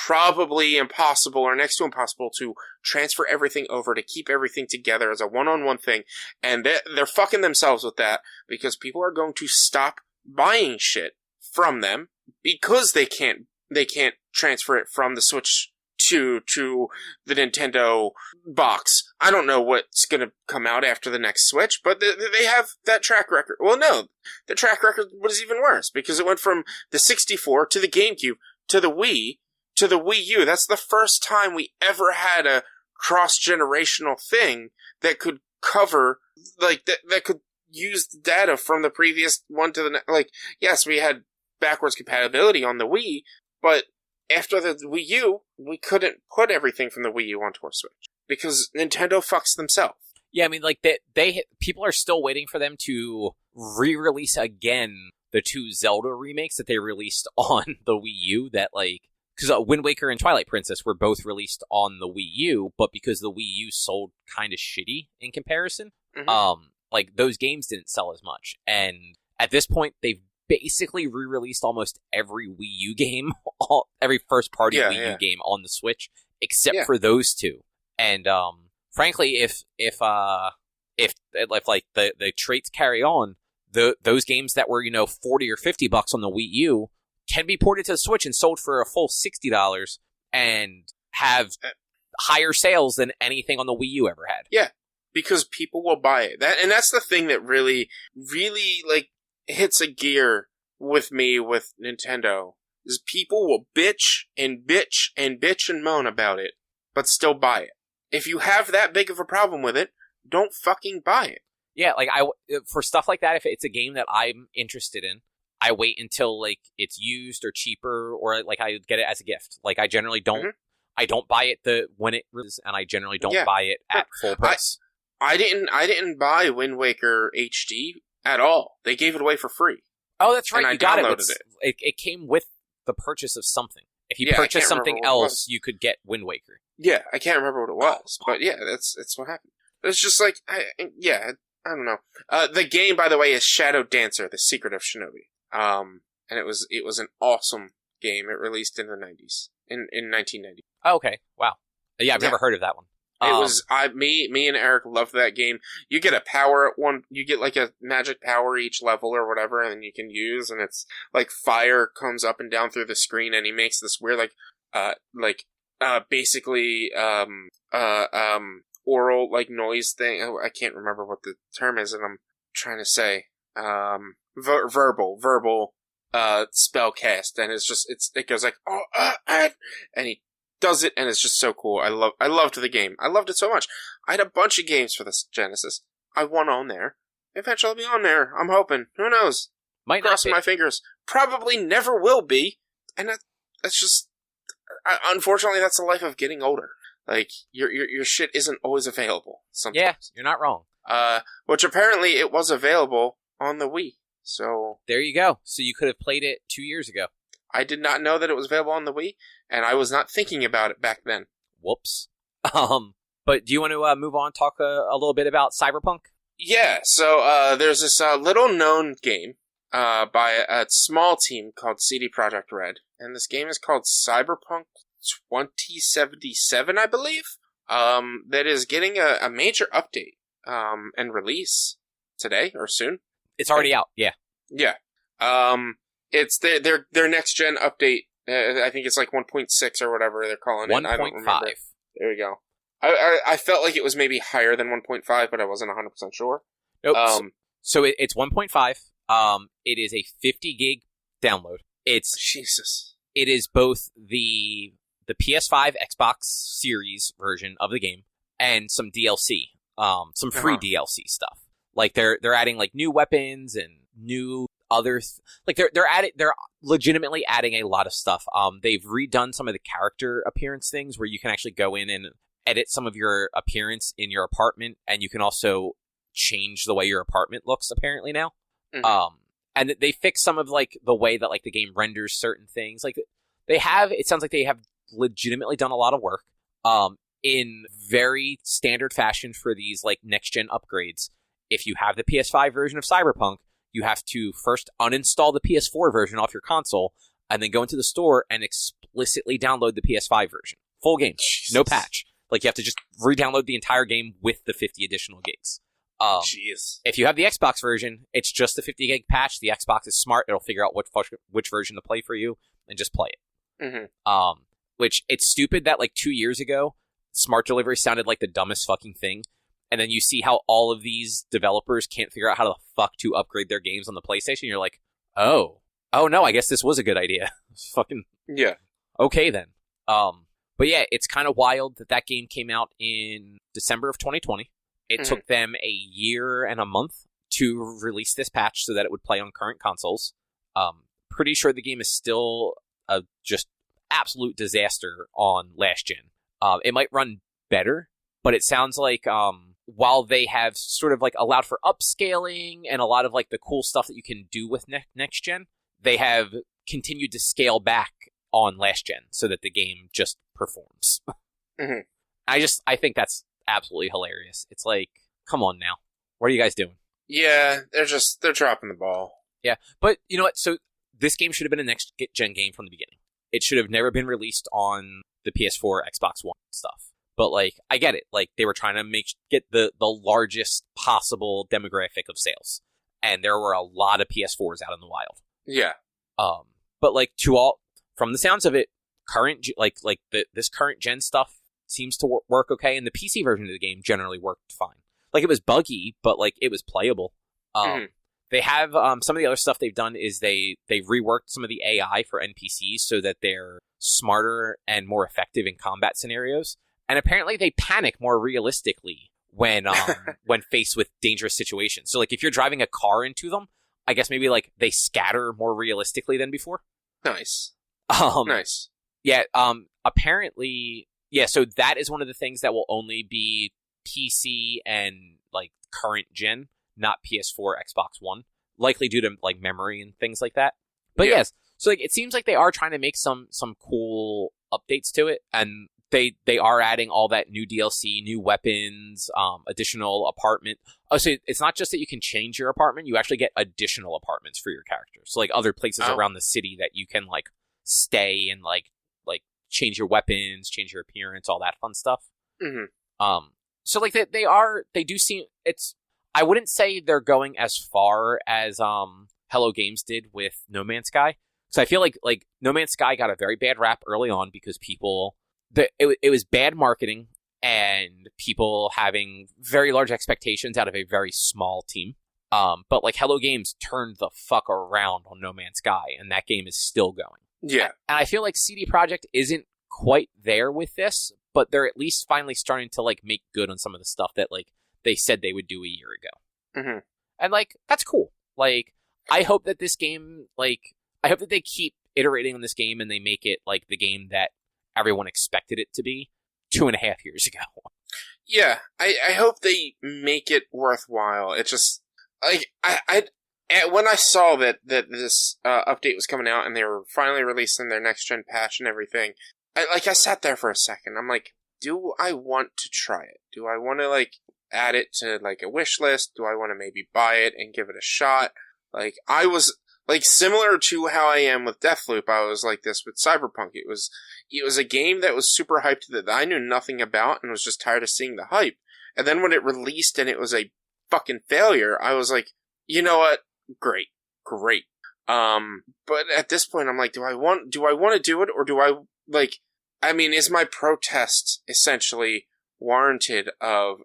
[SPEAKER 2] probably impossible or next to impossible to transfer everything over, to keep everything together as a one-on-one thing. And they're fucking themselves with that because people are going to stop buying shit from them because they can't transfer it from the Switch to the Nintendo box. I don't know what's going to come out after the next Switch, but they have that track record. Well, no, the track record was even worse because it went from the 64 to the GameCube to the Wii to the Wii U. That's the first time we ever had a cross-generational thing that could cover, like, that could use the data from the previous one to the next. Like, yes, we had backwards compatibility on the Wii, but after the Wii U, we couldn't put everything from the Wii U onto our Switch because Nintendo fucks themselves.
[SPEAKER 1] Yeah, I mean, like, they people are still waiting for them to re-release again the 2 Zelda remakes that they released on the Wii U. That, like, because Wind Waker and Twilight Princess were both released on the Wii U, but because the Wii U sold kind of shitty in comparison, like, those games didn't sell as much. And at this point, they've basically re-released almost every Wii U game, every first-party Wii U game on the Switch, except for those 2. And frankly, if like the traits carry on, those games that were, $40 or $50 on the Wii U can be ported to the Switch and sold for a full $60 and have higher sales than anything on the Wii U ever had.
[SPEAKER 2] Yeah, because people will buy it. That's the thing that really, really, like, hits a gear with me with Nintendo, is people will bitch and bitch and bitch and moan about it, but still buy it. If you have that big of a problem with it, don't fucking buy it.
[SPEAKER 1] Yeah, like, for stuff like that, if it's a game that I'm interested in, I wait until, like, it's used or cheaper, or, like, I get it as a gift. Like, I generally don't, I don't buy it when it releases, and I generally don't buy it at full price.
[SPEAKER 2] I didn't buy Wind Waker HD at all. They gave it away for free.
[SPEAKER 1] Oh, that's right. You got
[SPEAKER 2] it.
[SPEAKER 1] It came with the purchase of something. If you purchase something else, you could get Wind Waker.
[SPEAKER 2] Yeah, I can't remember what it was, but yeah, that's what happened. It's just like, I don't know. The game, by the way, is Shadow Dancer: The Secret of Shinobi. And it was an awesome game. It released in the 90s, in 1990.
[SPEAKER 1] Oh, okay, wow. Yeah, I've never heard of that one.
[SPEAKER 2] It was me and Eric loved that game. You get a power at one. You get like a magic power each level or whatever, and you can use. And it's like fire comes up and down through the screen, and he makes this weird basically oral like noise thing. Oh, I can't remember what the term is, and I'm trying to say verbal spell cast, and it goes like and he does it, and it's just so cool. I loved the game. I loved it so much. I had a bunch of games for this Genesis. I want on there. Eventually I'll be on there. I'm hoping. Who knows?
[SPEAKER 1] Might
[SPEAKER 2] Crossing my fingers. Probably never will be. And that's just... unfortunately, that's the life of getting older. Like, your shit isn't always available sometimes.
[SPEAKER 1] Yeah, you're not wrong.
[SPEAKER 2] Which apparently it was available on the Wii. So...
[SPEAKER 1] there you go. So you could have played it 2 years ago.
[SPEAKER 2] I did not know that it was available on the Wii, and I was not thinking about it back then.
[SPEAKER 1] Whoops. But do you want to move on, talk a little bit about Cyberpunk?
[SPEAKER 2] Yeah, so there's this little-known game by a small team called CD Projekt Red, and this game is called Cyberpunk 2077, I believe, that is getting a major update and release today or soon.
[SPEAKER 1] It's already out, yeah.
[SPEAKER 2] Yeah. It's their next gen update. I think it's like 1.6 or whatever they're calling it.
[SPEAKER 1] 1.5.
[SPEAKER 2] There we go. I felt like it was maybe higher than 1.5, but I wasn't 100% sure.
[SPEAKER 1] Nope. So it's 1.5. It is a 50 gig download.
[SPEAKER 2] Jesus.
[SPEAKER 1] It is both the PS5 Xbox Series version of the game and some DLC, some free DLC stuff. Like they're adding like new weapons and new other they're legitimately adding a lot of stuff. They've redone some of the character appearance things where you can actually go in and edit some of your appearance in your apartment, and you can also change the way your apartment looks apparently now. Mm-hmm. And they fix some of like the way that like the game renders certain things. Like it sounds like they have legitimately done a lot of work in very standard fashion for these like next gen upgrades. If you have the PS5 version of Cyberpunk, you have to first uninstall the PS4 version off your console, and then go into the store and explicitly download the PS5 version. Full game.
[SPEAKER 2] Jesus.
[SPEAKER 1] No patch. Like, you have to just re-download the entire game with the 50 additional gigs.
[SPEAKER 2] Jeez.
[SPEAKER 1] If you have the Xbox version, it's just a 50 gig patch. The Xbox is smart. It'll figure out which version to play for you and just play it.
[SPEAKER 2] Mm-hmm.
[SPEAKER 1] Which, it's stupid that, like, 2 years ago, smart delivery sounded like the dumbest fucking thing. And then you see how all of these developers can't figure out how the fuck to upgrade their games on the PlayStation. You're like, oh no, I guess this was a good idea. Fucking
[SPEAKER 2] yeah.
[SPEAKER 1] Okay then. But yeah, it's kind of wild that game came out in December of 2020. It took them a year and a month to release this patch so that it would play on current consoles. Pretty sure the game is still a just absolute disaster on last gen. It might run better, but it sounds like while they have sort of like allowed for upscaling and a lot of like the cool stuff that you can do with next gen, they have continued to scale back on last gen so that the game just performs.
[SPEAKER 2] Mm-hmm.
[SPEAKER 1] I think that's absolutely hilarious. It's like, come on now. What are you guys doing?
[SPEAKER 2] Yeah, they're dropping the ball.
[SPEAKER 1] Yeah, but you know what? So this game should have been a next gen game from the beginning. It should have never been released on the PS4, Xbox One stuff. But like, I get it. Like, they were trying to get the largest possible demographic of sales, and there were a lot of PS4s out in the wild.
[SPEAKER 2] Yeah.
[SPEAKER 1] But like, from the sounds of it, this current gen stuff seems to work okay, and the PC version of the game generally worked fine. Like, it was buggy, but like, it was playable. They have some of the other stuff they've done is they reworked some of the AI for NPCs so that they're smarter and more effective in combat scenarios. And apparently they panic more realistically when faced with dangerous situations. So like, if you're driving a car into them, I guess maybe like they scatter more realistically than before.
[SPEAKER 2] Nice. Nice.
[SPEAKER 1] Yeah. Apparently, yeah. So that is one of the things that will only be PC and like current gen, not PS4, Xbox One, likely due to like memory and things like that. But yes, so like, it seems like they are trying to make some cool updates to it, and they are adding all that new DLC, new weapons, additional apartment. Oh, so it's not just that you can change your apartment; you actually get additional apartments for your characters. So like, other places around the city that you can like stay and like change your weapons, change your appearance, all that fun stuff.
[SPEAKER 2] Mm-hmm.
[SPEAKER 1] So like, they do seem, it's, I wouldn't say they're going as far as Hello Games did with No Man's Sky. So I feel like No Man's Sky got a very bad rap early on because it was bad marketing and people having very large expectations out of a very small team. But like, Hello Games turned the fuck around on No Man's Sky, and that game is still going.
[SPEAKER 2] Yeah. And
[SPEAKER 1] I feel like CD Projekt isn't quite there with this, but they're at least finally starting to like make good on some of the stuff that like they said they would do a year ago.
[SPEAKER 2] Mm-hmm.
[SPEAKER 1] And like, that's cool. Like, I hope that this game, like, I hope that they keep iterating on this game and they make it like the game that everyone expected it to be 2.5 years ago.
[SPEAKER 2] Yeah, I hope they make it worthwhile. It just, like, when I saw that this update was coming out and they were finally releasing their next gen patch and everything, I sat there for a second. I'm like, do I want to try it? Do I want to like add it to like a wish list? Do I want to maybe buy it and give it a shot? Like, I was like, similar to how I am with Deathloop, I was like this with Cyberpunk. It was a game that was super hyped that I knew nothing about and was just tired of seeing the hype. And then when it released and it was a fucking failure, I was like, you know what? Great. But at this point, I'm like, do I want to do it, or do I, like, I mean, is my protest essentially warranted of,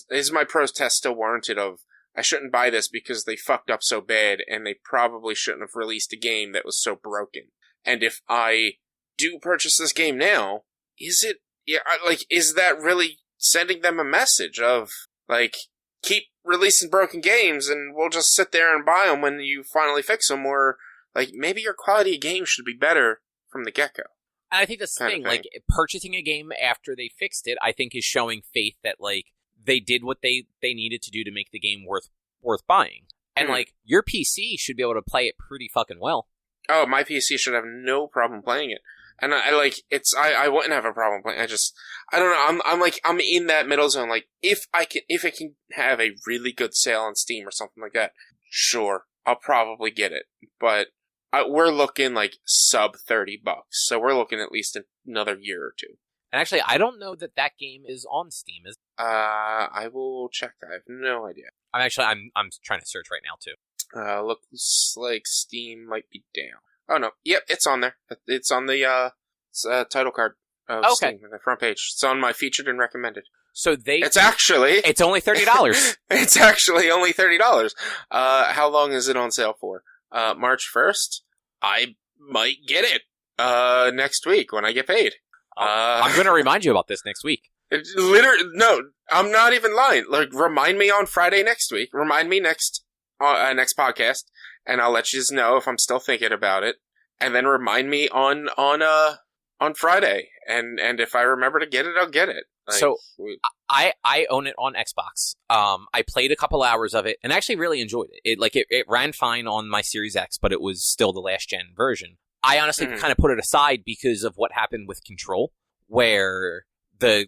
[SPEAKER 2] is my protest still warranted of, I shouldn't buy this because they fucked up so bad and they probably shouldn't have released a game that was so broken. And if I do purchase this game now, is that really sending them a message of, like, keep releasing broken games and we'll just sit there and buy them when you finally fix them, or, like, maybe your quality of game should be better from the get-go.
[SPEAKER 1] And I think that's the thing, like, purchasing a game after they fixed it, I think is showing faith that, like, they did what they needed to do to make the game worth buying. And, like, your PC should be able to play it pretty fucking well.
[SPEAKER 2] Oh, my PC should have no problem playing it. And I wouldn't have a problem playing. I don't know. I'm in that middle zone. Like, if I can have a really good sale on Steam or something like that, sure, I'll probably get it. But we're looking like sub $30, so we're looking at least another year or two.
[SPEAKER 1] And actually, I don't know that game is on Steam. Is
[SPEAKER 2] I will check. I have no idea.
[SPEAKER 1] I'm trying to search right now too.
[SPEAKER 2] Looks like Steam might be down. Oh no, yep, it's on there. It's on the title card of Steam on the front page. It's on my featured and recommended.
[SPEAKER 1] So
[SPEAKER 2] it's
[SPEAKER 1] only $30.
[SPEAKER 2] It's actually only $30. How long is it on sale for? March 1st. I might get it next week when I get paid.
[SPEAKER 1] I'm going to remind you about this next week.
[SPEAKER 2] No, I'm not even lying. Like, remind me on Friday next week. Remind me next podcast, and I'll let you know if I'm still thinking about it. And then remind me on Friday, and if I remember to get it, I'll get it. Like,
[SPEAKER 1] so I own it on Xbox. I played a couple hours of it and actually really enjoyed it. It ran fine on my Series X, but it was still the last gen version. I honestly kind of put it aside because of what happened with Control, where the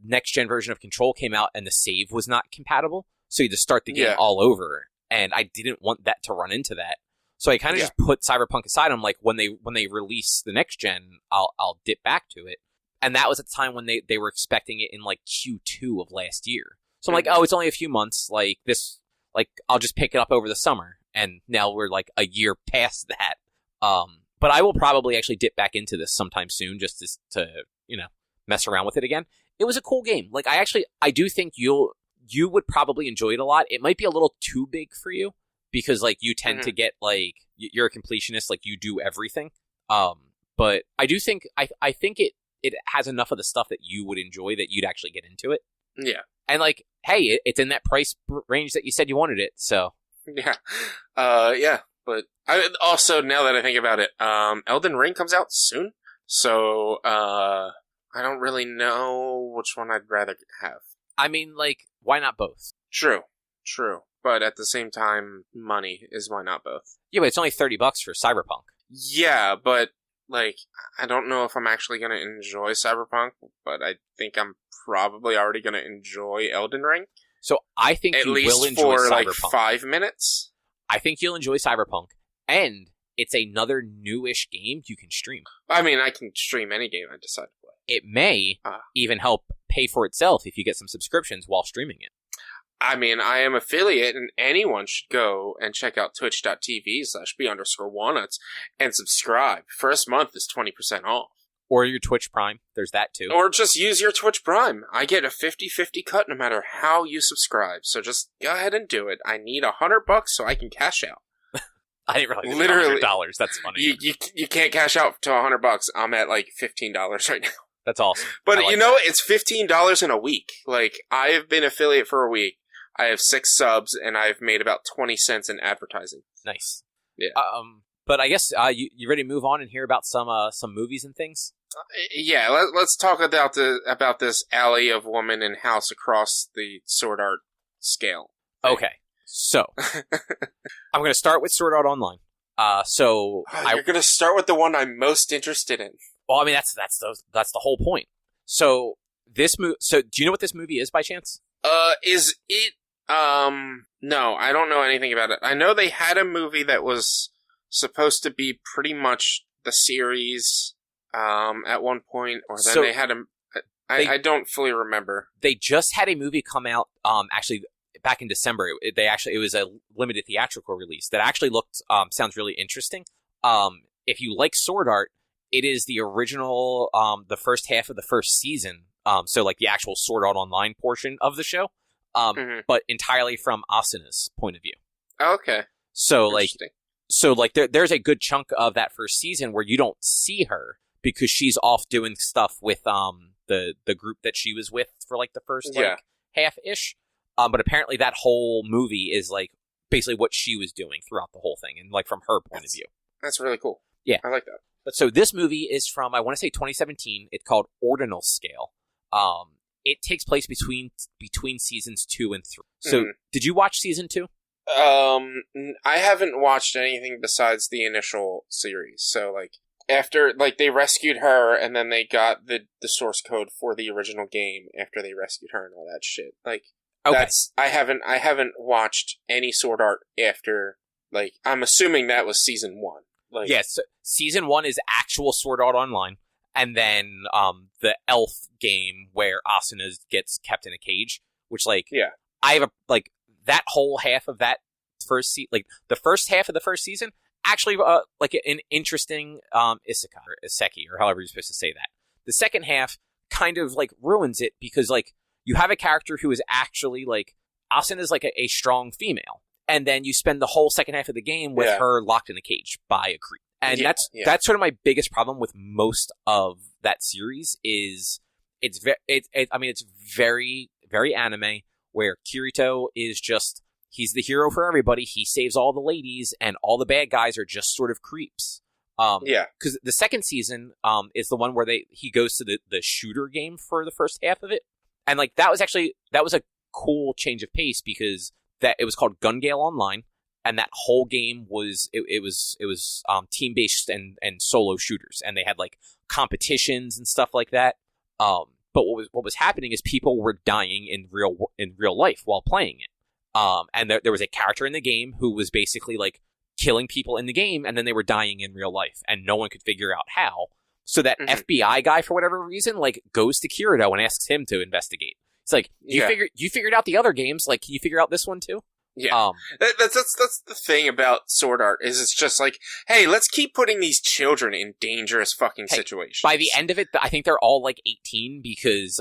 [SPEAKER 1] next gen version of Control came out and the save was not compatible, so you had to start the game all over. And I didn't want that to run into that, so I kind of just put Cyberpunk aside. I'm like, when they release the next gen, I'll dip back to it. And that was at the time when they were expecting it in like Q2 of last year. So I'm like, oh, it's only a few months. Like this, like I'll just pick it up over the summer. And now we're like a year past that. But I will probably actually dip back into this sometime soon, just to mess around with it again. It was a cool game. Like I do think you would probably enjoy it a lot. It might be a little too big for you because like you tend to get like you're a completionist, like you do everything. But I do think I think it has enough of the stuff that you would enjoy that you'd actually get into it.
[SPEAKER 2] Yeah.
[SPEAKER 1] And like, hey, it's in that price range that you said you wanted it, so.
[SPEAKER 2] Yeah. Yeah. But I also, now that I think about it, Elden Ring comes out soon. So, I don't really know which one I'd rather have.
[SPEAKER 1] I mean, like, why not both?
[SPEAKER 2] True. But at the same time, money is why not both.
[SPEAKER 1] Yeah, but it's only $30 for Cyberpunk.
[SPEAKER 2] Yeah, but like, I don't know if I'm actually going to enjoy Cyberpunk, but I think I'm probably already going to enjoy Elden Ring.
[SPEAKER 1] So I think you will enjoy Cyberpunk.
[SPEAKER 2] At least for like 5 minutes.
[SPEAKER 1] I think you'll enjoy Cyberpunk, and it's another newish game you can stream.
[SPEAKER 2] I mean, I can stream any game I decide to play.
[SPEAKER 1] It may even help pay for itself if you get some subscriptions while streaming it.
[SPEAKER 2] I mean, I am affiliate, and anyone should go and check out twitch.tv/B_walnuts and subscribe. First month is 20% off.
[SPEAKER 1] Or your Twitch Prime. There's that too.
[SPEAKER 2] Or just use your Twitch Prime. I get a 50-50 cut no matter how you subscribe. So just go ahead and do it. I need $100 so I can cash out.
[SPEAKER 1] I didn't realize
[SPEAKER 2] literally
[SPEAKER 1] $100. That's funny.
[SPEAKER 2] You can't cash out to $100. I'm at like $15 right now.
[SPEAKER 1] That's awesome.
[SPEAKER 2] But it's $15 in a week. Like, I have been affiliate for a week. I have 6 subs, and I've made about 20 cents in advertising.
[SPEAKER 1] Nice.
[SPEAKER 2] Yeah.
[SPEAKER 1] But I guess you ready to move on and hear about some movies and things?
[SPEAKER 2] Yeah. Let's talk about this alley of woman and house across the Sword Art scale.
[SPEAKER 1] Okay. So I'm going to start with Sword Art Online.
[SPEAKER 2] You're going to start with the one I'm most interested in.
[SPEAKER 1] Well, I mean that's the whole point. So this movie. So do you know what this movie is by chance?
[SPEAKER 2] Is it? No, I don't know anything about it. I know they had a movie that was supposed to be pretty much the series, at one point, or then they had I don't fully remember.
[SPEAKER 1] They just had a movie come out, actually back in December. It was a limited theatrical release that actually sounds really interesting. If you like Sword Art, it is the original, the first half of the first season. So like the actual Sword Art Online portion of the show. But entirely from Asuna's point of view.
[SPEAKER 2] Okay.
[SPEAKER 1] So there's a good chunk of that first season where you don't see her because she's off doing stuff with the group that she was with for like the first half-ish. But apparently that whole movie is like basically what she was doing throughout the whole thing, and like from her point of view.
[SPEAKER 2] That's really cool.
[SPEAKER 1] Yeah,
[SPEAKER 2] I like that.
[SPEAKER 1] But so this movie is from, I want to say 2017. It's called Ordinal Scale. It takes place between seasons 2 and 3. So, Did you watch season 2?
[SPEAKER 2] I haven't watched anything besides the initial series. So, like, after, like, they rescued her, and then they got the source code for the original game after they rescued her and all that shit. Like, I haven't watched any Sword Art after Like, I'm assuming that was season 1. Like,
[SPEAKER 1] yes, season 1 is actual Sword Art Online, and then the elf game where Asuna gets kept in a cage, which, like,
[SPEAKER 2] yeah.
[SPEAKER 1] I have that whole half of that the first half of the first season, actually, like an interesting isekai or however you're supposed to say that. The second half kind of like ruins it because like you have a character who is actually like Asuna is like a strong female, and then you spend the whole second half of the game with her locked in a cage by a creep, and that's sort of my biggest problem with most of that series is it's very very anime where Kirito is just. He's the hero for everybody. He saves all the ladies, and all the bad guys are just sort of creeps. Because the second season is the one where he goes to the shooter game for the first half of it, and like that was a cool change of pace because it was called Gun Gale Online, and that whole game was team based and solo shooters, and they had like competitions and stuff like that. But what was happening is people were dying in real life while playing it. And there was a character in the game who was basically like killing people in the game, and then they were dying in real life, and no one could figure out how. So that FBI guy, for whatever reason, like goes to Kirito and asks him to investigate. It's like you figured out the other games. Like, can you figure out this one too?
[SPEAKER 2] Yeah, that's the thing about Sword Art is it's just like, hey, let's keep putting these children in dangerous fucking situations.
[SPEAKER 1] By the end of it, I think they're all like 18 because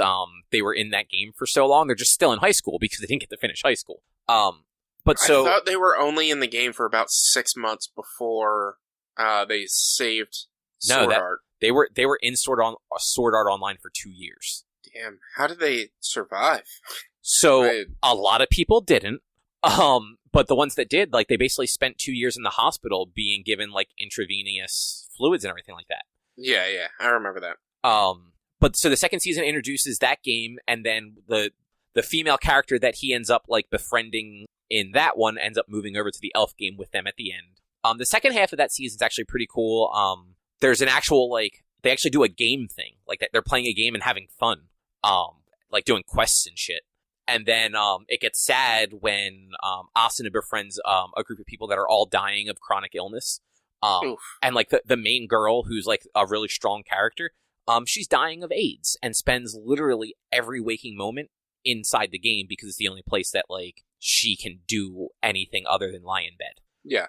[SPEAKER 1] they were in that game for so long. They're just still in high school because they didn't get to finish high school. I
[SPEAKER 2] thought they were only in the game for about 6 months before they saved Sword Art.
[SPEAKER 1] They were in Sword Art Online for 2 years.
[SPEAKER 2] Damn, how did they survive?
[SPEAKER 1] So a lot of people didn't. But the ones that did, like, they basically spent 2 years in the hospital being given like intravenous fluids and everything like that.
[SPEAKER 2] Yeah, I remember that.
[SPEAKER 1] But so the second season introduces that game, and then the female character that he ends up like befriending in that one ends up moving over to the elf game with them at the end. The second half of that season is actually pretty cool. There's an actual like they actually do a game thing, like that they're playing a game and having fun, like doing quests and shit. And then it gets sad when Asuna befriends a group of people that are all dying of chronic illness. And like the main girl, who's like a really strong character, she's dying of AIDS and spends literally every waking moment inside the game because it's the only place that like she can do anything other than lie in bed.
[SPEAKER 2] Yeah.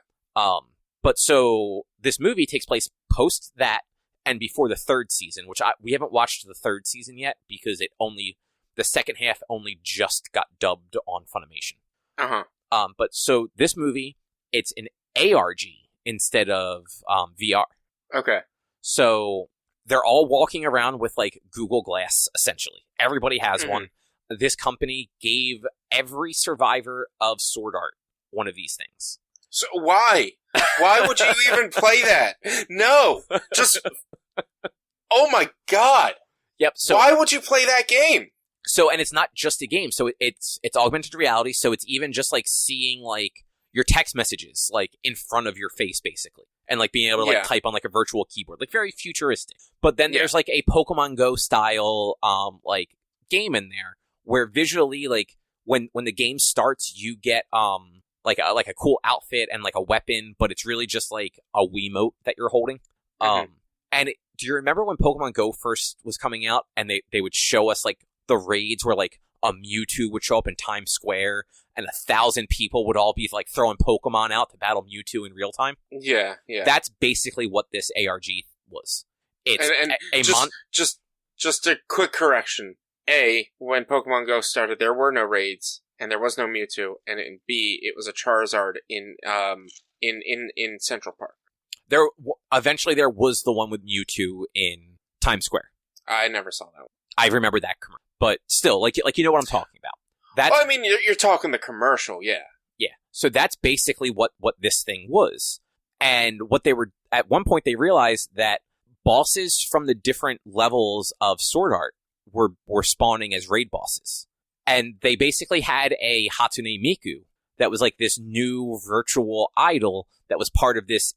[SPEAKER 1] But so this movie takes place post that and before the third season, which we haven't watched the third season yet because the second half only just got dubbed on Funimation. But so this movie, it's an ARG instead of VR.
[SPEAKER 2] Okay.
[SPEAKER 1] So they're all walking around with like Google Glass, essentially. Everybody has one. This company gave every survivor of Sword Art one of these things.
[SPEAKER 2] So why? Why would you even play that? No! Just... Oh my god!
[SPEAKER 1] Yep. So
[SPEAKER 2] why would you play that game?
[SPEAKER 1] So, and it's not just a game. So it's augmented reality. So it's even just like seeing like your text messages like in front of your face, basically. And like being able to like type on like a virtual keyboard, like very futuristic. But then there's like a Pokemon Go style like game in there where visually like when the game starts you get like a cool outfit and like a weapon, but it's really just like a Wiimote that you're holding. And do you remember when Pokemon Go first was coming out and they would show us like the raids where like a Mewtwo would show up in Times Square and 1,000 people would all be like throwing Pokemon out to battle Mewtwo in real time?
[SPEAKER 2] Yeah.
[SPEAKER 1] That's basically what this ARG was. It's
[SPEAKER 2] just a quick correction. When Pokemon Go started, there were no raids and there was no Mewtwo, and B, it was a Charizard in Central Park.
[SPEAKER 1] Eventually there was the one with Mewtwo in Times Square.
[SPEAKER 2] I never saw that one.
[SPEAKER 1] I remember that commercial, but still, like you know what I'm talking about.
[SPEAKER 2] I mean, you're talking the commercial, yeah.
[SPEAKER 1] Yeah. So that's basically what this thing was. And what they were, at one point they realized that bosses from the different levels of Sword Art were spawning as raid bosses. And they basically had a Hatsune Miku that was like this new virtual idol that was part of this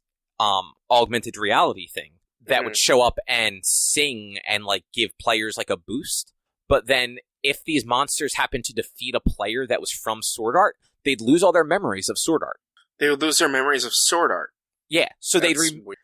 [SPEAKER 1] augmented reality thing that would show up and sing and like give players like a boost. But then if these monsters happened to defeat a player that was from Sword Art, they'd lose all their memories of Sword Art.
[SPEAKER 2] They would lose their memories of sword art.
[SPEAKER 1] Yeah, so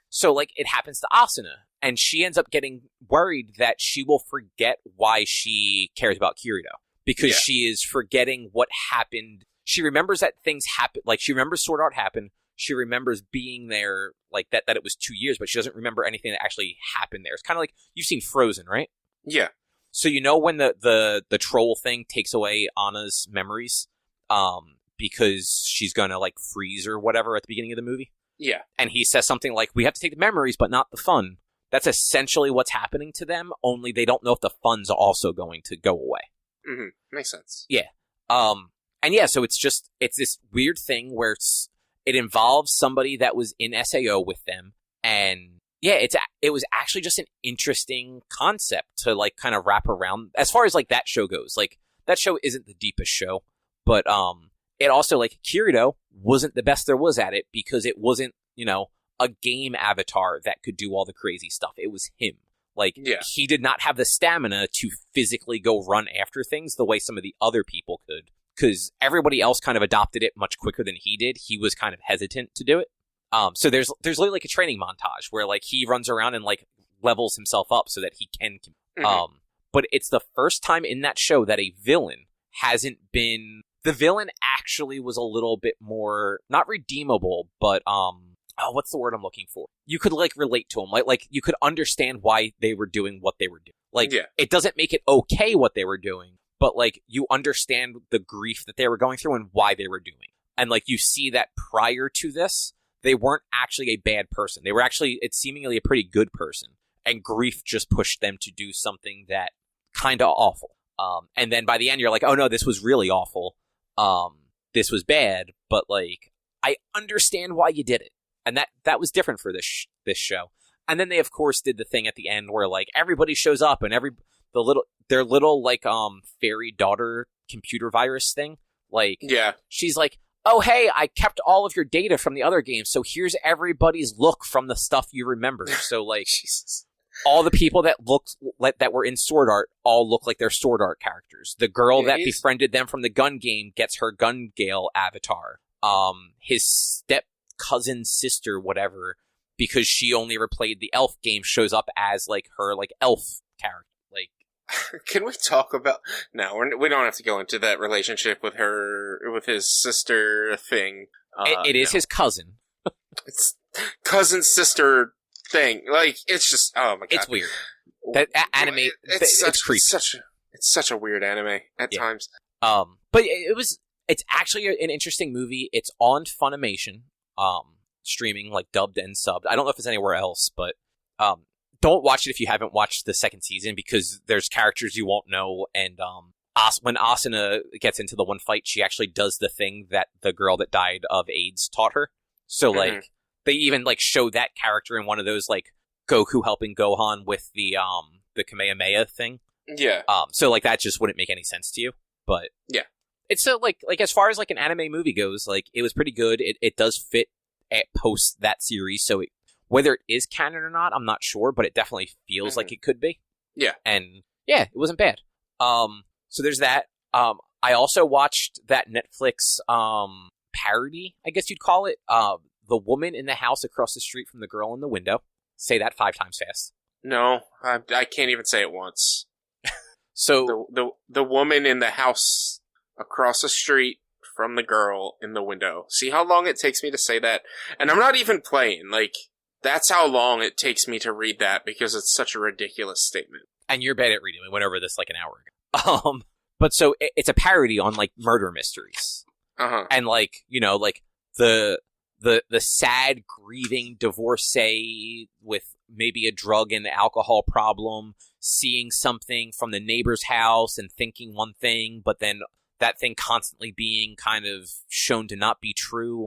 [SPEAKER 1] so like it happens to Asuna, and she ends up getting worried that she will forget why she cares about Kirito, because she is forgetting what happened. She remembers that things happen, like she remembers sword art happened. She remembers being there, like that it was 2 years, but she doesn't remember anything that actually happened there. It's kind of like, you've seen Frozen, right?
[SPEAKER 2] Yeah.
[SPEAKER 1] So you know when the troll thing takes away Anna's memories, because she's gonna like freeze or whatever at the beginning of the movie?
[SPEAKER 2] Yeah.
[SPEAKER 1] And he says something like, we have to take the memories, but not the fun. That's essentially what's happening to them, only they don't know if the fun's also going to go away.
[SPEAKER 2] Mm-hmm. Makes sense.
[SPEAKER 1] Yeah. And yeah, so it's this weird thing where it involves somebody that was in SAO with them. And yeah, it was actually just an interesting concept to like kind of wrap around as far as like that show goes. Like that show isn't the deepest show, but, it also, like, Kirito wasn't the best there was at it because it wasn't, a game avatar that could do all the crazy stuff. It was him. Like, he did not have the stamina to physically go run after things the way some of the other people could, because everybody else kind of adopted it much quicker than he did. He was kind of hesitant to do it. So there's literally like a training montage where like he runs around and like levels himself up so that he can. But it's the first time in that show that a villain hasn't been. The villain actually was a little bit more, not redeemable, but, what's the word I'm looking for? You could, like, relate to him. Like you could understand why they were doing what they were doing. Like, it doesn't make it okay what they were doing, but, like, you understand the grief that they were going through and why they were doing. And, like, you see that prior to this, they weren't actually a bad person. They were actually, it's seemingly a pretty good person. And grief just pushed them to do something that kind of awful. And then by the end, you're like, oh, no, this was really awful. This was bad, but like, I understand why you did it. And that was different for this show. And then they, of course, did the thing at the end where like everybody shows up and their little like, fairy daughter computer virus thing. Like, she's like, oh, hey, I kept all of your data from the other games. So here's everybody's look from the stuff you remember. So like, Jesus. All the people that were in Sword Art all look like they're Sword Art characters. The girl that befriended them from the gun game gets her Gun Gale avatar. His step cousin sister, whatever, because she only ever played the elf game, shows up as like her like elf character. Like,
[SPEAKER 2] can we talk about? No, we don't have to go into that relationship with his sister thing.
[SPEAKER 1] It is his cousin.
[SPEAKER 2] It's cousin sister thing. Like, it's just, oh my god,
[SPEAKER 1] it's weird. That anime, it's creepy.
[SPEAKER 2] It's such a weird anime at times.
[SPEAKER 1] But it's actually an interesting movie. It's on Funimation, streaming, like dubbed and subbed. I don't know if it's anywhere else, but don't watch it if you haven't watched the second season, because there's characters you won't know, and when Asuna gets into the one fight, she actually does the thing that the girl that died of AIDS taught her. So like, they even like show that character in one of those like Goku helping Gohan with the Kamehameha thing. Yeah. So like that just wouldn't make any sense to you, but yeah, it's so like as far as like an anime movie goes, like it was pretty good. It does fit at post that series, so whether it is canon or not, I'm not sure, but it definitely feels like it could be. Yeah. And yeah, it wasn't bad. So there's that. I also watched that Netflix parody, I guess you'd call it. The woman in the house across the street from the girl in the window. Say that 5 times fast.
[SPEAKER 2] No, I can't even say it once.
[SPEAKER 1] So
[SPEAKER 2] the woman in the house across the street from the girl in the window. See how long it takes me to say that? And I'm not even playing. Like, that's how long it takes me to read that, because it's such a ridiculous statement.
[SPEAKER 1] And you're bad at reading. We went over this like an hour ago. But so it's a parody on like murder mysteries. And like, like the sad, grieving divorcee with maybe a drug and alcohol problem, seeing something from the neighbor's house and thinking one thing, but then that thing constantly being kind of shown to not be true.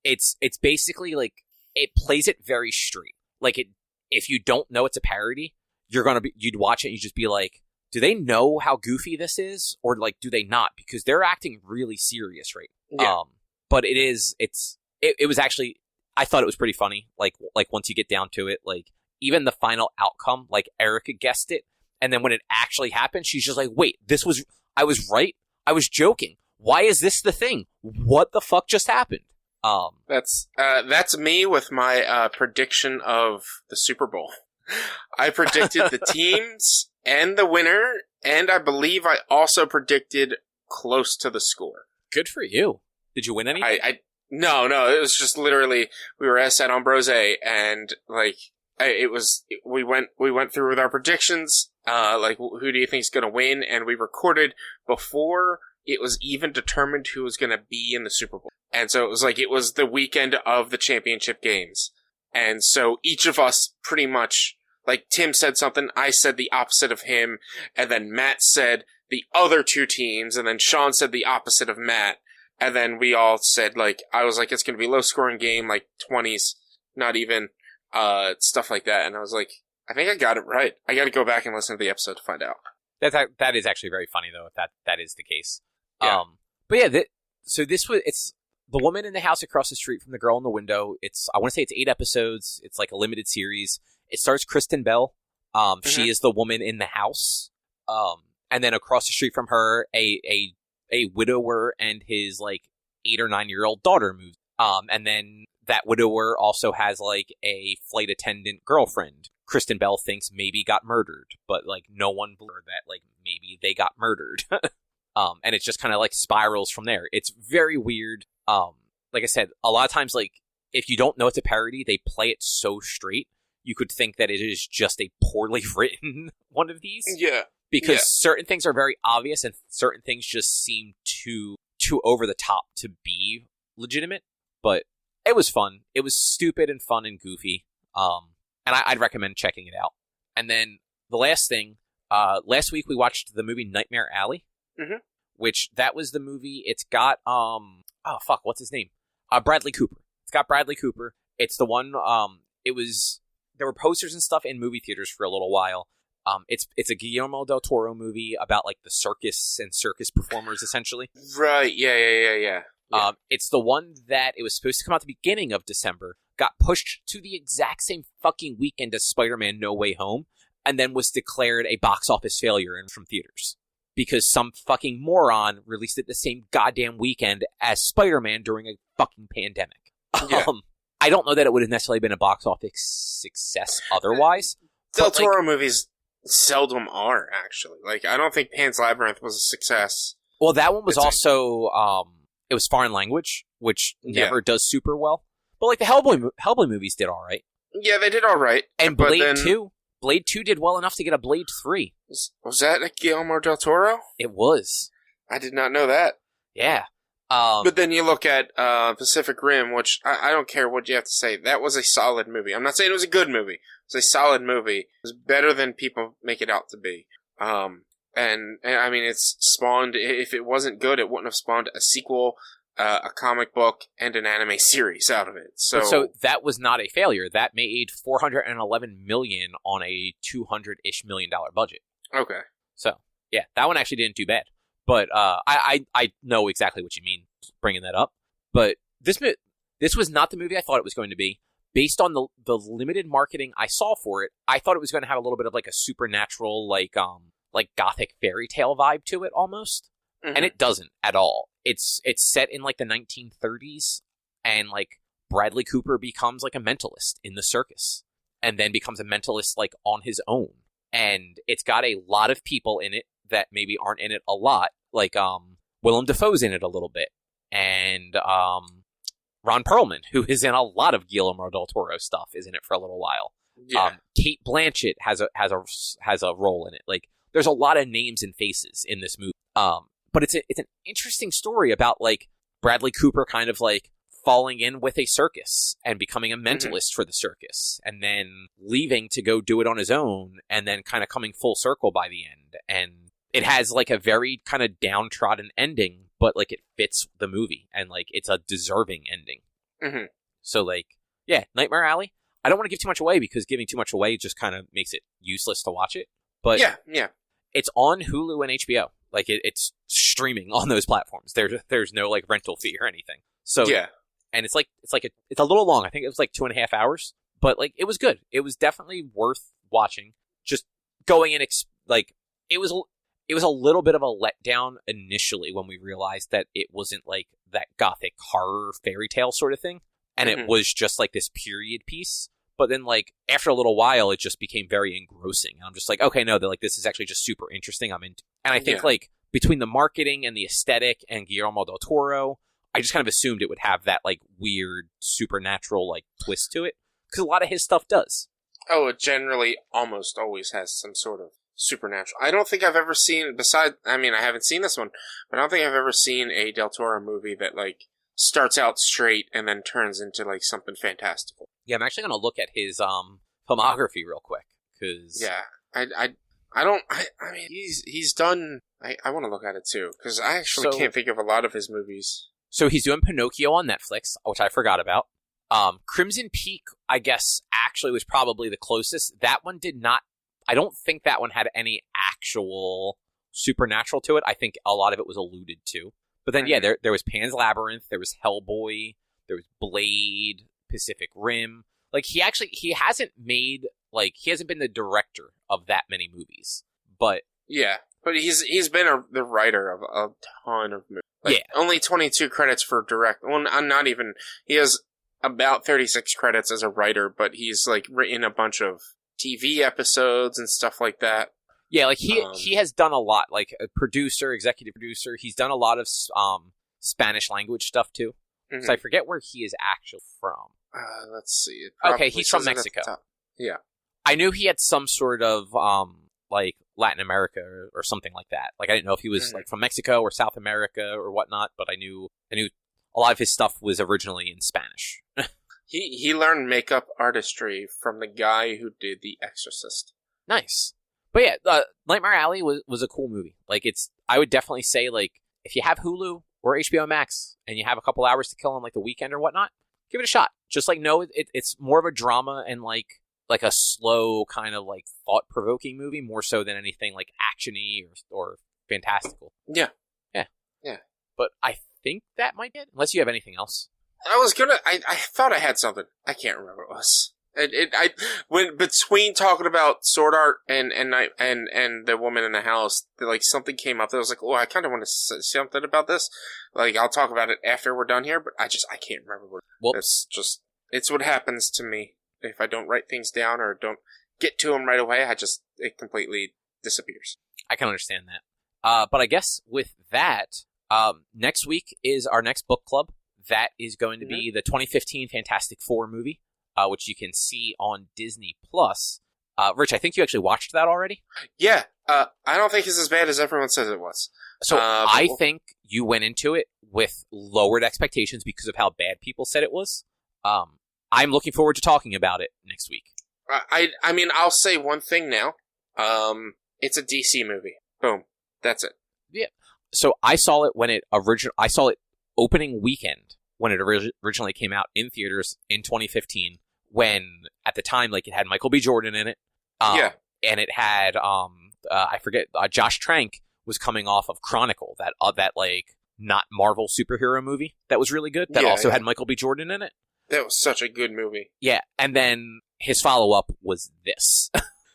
[SPEAKER 1] It's basically like, it plays it very straight. Like, if you don't know it's a parody, you'd watch it and you'd just be like, do they know how goofy this is? Or like, do they not? Because they're acting really serious, right? Yeah. But it was actually, I thought it was pretty funny. Like once you get down to it, like even the final outcome, like Erica guessed it. And then when it actually happened, she's just like, wait, I was right. I was joking. Why is this the thing? What the fuck just happened?
[SPEAKER 2] That's me with my prediction of the Super Bowl. I predicted the teams and the winner, and I believe I also predicted close to the score.
[SPEAKER 1] Good for you. Did you win anything?
[SPEAKER 2] No, it was just literally, we were at San Ambrose, and we went through with our predictions, who do you think is going to win, and we recorded before it was even determined who was going to be in the Super Bowl. And so it was the weekend of the championship games. And so each of us pretty much, Tim said something, I said the opposite of him, and then Matt said the other two teams, and then Sean said the opposite of Matt, and then we all said, I was like, it's going to be a low-scoring game, 20s, not even, stuff like that. And I was like, I think I got it right. I got to go back and listen to the episode to find out.
[SPEAKER 1] That is actually very funny, though, if that is the case.
[SPEAKER 2] Yeah.
[SPEAKER 1] But yeah, it's the woman in the house across the street from the girl in the window. I want to say it's 8 episodes. It's like a limited series. It stars Kristen Bell. She is the woman in the house. And then across the street from her, a widower and his 8 or 9-year-old daughter moves. And then that widower also has a flight attendant girlfriend. Kristen Bell thinks maybe got murdered, but no one believes that maybe they got murdered. And it just kind of spirals from there. It's very weird. Like I said, a lot of times if you don't know it's a parody, they play it so straight. You could think that it is just a poorly written one of these.
[SPEAKER 2] Yeah.
[SPEAKER 1] Because certain things are very obvious and certain things just seem too over the top to be legitimate. But it was fun. It was stupid and fun and goofy. And I'd recommend checking it out. And then the last thing, last week we watched the movie Nightmare Alley, which that was the movie. It's got, what's his name? Bradley Cooper. It's got Bradley Cooper. It's the one, there were posters and stuff in movie theaters for a little while. It's a Guillermo del Toro movie about the circus and circus performers, essentially.
[SPEAKER 2] Right. Yeah.
[SPEAKER 1] It's the one that it was supposed to come out the beginning of December, got pushed to the exact same fucking weekend as Spider-Man No Way Home, and then was declared a box office failure from theaters. Because some fucking moron released it the same goddamn weekend as Spider-Man during a fucking pandemic.
[SPEAKER 2] Yeah.
[SPEAKER 1] I don't know that it would have necessarily been a box office success otherwise.
[SPEAKER 2] Del Toro movies seldom are, actually. I don't think Pan's Labyrinth was a success.
[SPEAKER 1] Well, that one was also, it was foreign language, which never does super well. But, the Hellboy movies did all right.
[SPEAKER 2] Yeah, they did all right.
[SPEAKER 1] And Blade 2. Blade 2 did well enough to get a Blade 3.
[SPEAKER 2] Was that a Guillermo del Toro?
[SPEAKER 1] It was.
[SPEAKER 2] I did not know that.
[SPEAKER 1] Yeah.
[SPEAKER 2] But then you look at Pacific Rim, which I don't care what you have to say. That was a solid movie. I'm not saying it was a good movie. It was a solid movie. It was better than people make it out to be. And I mean, it's spawned, if it wasn't good, it wouldn't have spawned a sequel, a comic book, and an anime series out of it. So
[SPEAKER 1] that was not a failure. That made $411 million on a $200-ish million budget.
[SPEAKER 2] Okay.
[SPEAKER 1] So, yeah, that one actually didn't do bad. But I know exactly what you mean bringing that up. But this was not the movie I thought it was going to be. Based on the limited marketing I saw for it, I thought it was going to have a little bit of a supernatural, gothic fairy tale vibe to it almost. And it doesn't at all. It's set in the 1930s, and Bradley Cooper becomes a mentalist in the circus, and then becomes a mentalist on his own. And it's got a lot of people in it that maybe aren't in it a lot, Willem Dafoe's in it a little bit, and Ron Perlman, who is in a lot of Guillermo del Toro stuff, is in it for a little while.
[SPEAKER 2] Yeah.
[SPEAKER 1] Kate Blanchett has a role in it. There's a lot of names and faces in this movie. But it's an interesting story about Bradley Cooper kind of falling in with a circus and becoming a mentalist for the circus, and then leaving to go do it on his own, and then kind of coming full circle by the end. And it has a very kind of downtrodden ending, but it fits the movie, and it's a deserving ending. So yeah, Nightmare Alley. I don't want to give too much away, because giving too much away just kind of makes it useless to watch it. But
[SPEAKER 2] yeah, it's
[SPEAKER 1] on Hulu and HBO. It's streaming on those platforms. There's no rental fee or anything. So
[SPEAKER 2] yeah, and
[SPEAKER 1] it's a little long. I think it was 2.5 hours, but it was good. It was definitely worth watching. Just going in, it was a little bit of a letdown initially when we realized that it wasn't like that gothic horror fairy tale sort of thing, and it was just like this period piece. But then, like, after a little while, it just became very engrossing. I'm just like, okay, no, like, this is actually just super interesting. I'm into, and I think like between the marketing and the aesthetic and Guillermo del Toro, I just kind of assumed it would have that like weird supernatural like twist to it, because a lot of his stuff does.
[SPEAKER 2] Oh, it generally almost always has some sort of supernatural. I don't think I've ever seen, I haven't seen this one, but I don't think I've ever seen a Del Toro movie that, like, starts out straight and then turns into, like, something fantastical.
[SPEAKER 1] Yeah, I'm actually going to look at his filmography real quick, because...
[SPEAKER 2] Yeah, he's done... I want to look at it, too, because I actually can't think of a lot of his movies.
[SPEAKER 1] So he's doing Pinocchio on Netflix, which I forgot about. Crimson Peak, I guess, actually was probably the closest. That one did not... I don't think that one had any actual supernatural to it. I think a lot of it was alluded to. But then, yeah, there was Pan's Labyrinth, there was Hellboy, there was Blade, Pacific Rim. Like, he hasn't been the director of that many movies. But...
[SPEAKER 2] Yeah, but he's been the writer of a ton of movies. Like, only 22 credits for direct... Well, not even... He has about 36 credits as a writer, but he's, like, written a bunch of TV episodes and stuff like that.
[SPEAKER 1] Yeah, like he has done a lot, like a producer, executive producer. He's done a lot of Spanish language stuff too. Mm-hmm. So I forget where he is actually from.
[SPEAKER 2] Let's see.
[SPEAKER 1] Okay, he's from Mexico.
[SPEAKER 2] Yeah,
[SPEAKER 1] I knew he had some sort of like Latin America or something like that. Like I didn't know if he was like from Mexico or South America or whatnot, but I knew a lot of his stuff was originally in Spanish.
[SPEAKER 2] He learned makeup artistry from the guy who did The Exorcist.
[SPEAKER 1] Nice. But yeah, Nightmare Alley was a cool movie. Like, I would definitely say, like, if you have Hulu or HBO Max and you have a couple hours to kill on, like, the weekend or whatnot, give it a shot. Just, like, know it's more of a drama and, like a slow kind of, like, thought-provoking movie, more so than anything, like, action-y or fantastical.
[SPEAKER 2] Yeah.
[SPEAKER 1] Yeah. But I think that might be it, unless you have anything else.
[SPEAKER 2] I thought I had something. I can't remember what it was. When between talking about Sword Art and the woman in the house, like something came up that was like, oh, I kind of want to say something about this. Like, I'll talk about it after we're done here, but I can't remember what.
[SPEAKER 1] Whoops.
[SPEAKER 2] It's what happens to me if I don't write things down or don't get to them right away. It completely disappears.
[SPEAKER 1] I can understand that. But I guess with that, next week is our next book club. That is going to be the 2015 Fantastic Four movie, which you can see on Disney+. Rich, I think you actually watched that already?
[SPEAKER 2] Yeah. I don't think it's as bad as everyone says it was.
[SPEAKER 1] So I think you went into it with lowered expectations because of how bad people said it was. I'm looking forward to talking about it next week.
[SPEAKER 2] I mean, I'll say one thing now. It's a DC movie. Boom. That's it.
[SPEAKER 1] Yeah. So I saw it when I saw it opening weekend when it originally came out in theaters in 2015, when at the time, like, it had Michael B. Jordan in it. And it had, I forget, Josh Trank was coming off of Chronicle, that like, not Marvel superhero movie that was really good, that also had Michael B. Jordan in it.
[SPEAKER 2] That was such a good movie.
[SPEAKER 1] Yeah, and then his follow-up was this.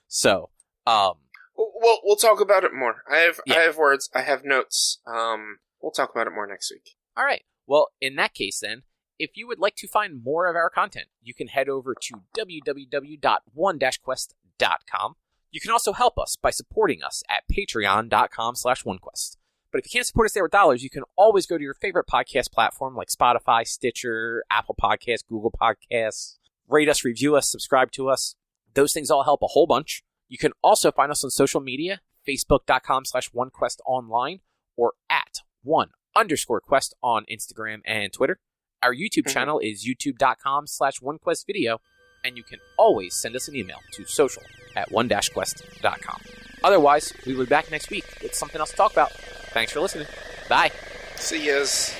[SPEAKER 1] So,
[SPEAKER 2] we'll talk about it more. I have words, I have notes. We'll talk about it more next week.
[SPEAKER 1] All right. Well, in that case, then, if you would like to find more of our content, you can head over to www.one-quest.com. You can also help us by supporting us at patreon.com/onequest. But if you can't support us there with dollars, you can always go to your favorite podcast platform like Spotify, Stitcher, Apple Podcasts, Google Podcasts. Rate us, review us, subscribe to us. Those things all help a whole bunch. You can also find us on social media, facebook.com/onequestonline or at @1_quest on Instagram and Twitter. Our YouTube channel is youtube.com/onequestvideo, and you can always send us an email to social@one-quest.com. Otherwise, we will be back next week with something else to talk about. Thanks for listening. Bye.
[SPEAKER 2] See yas.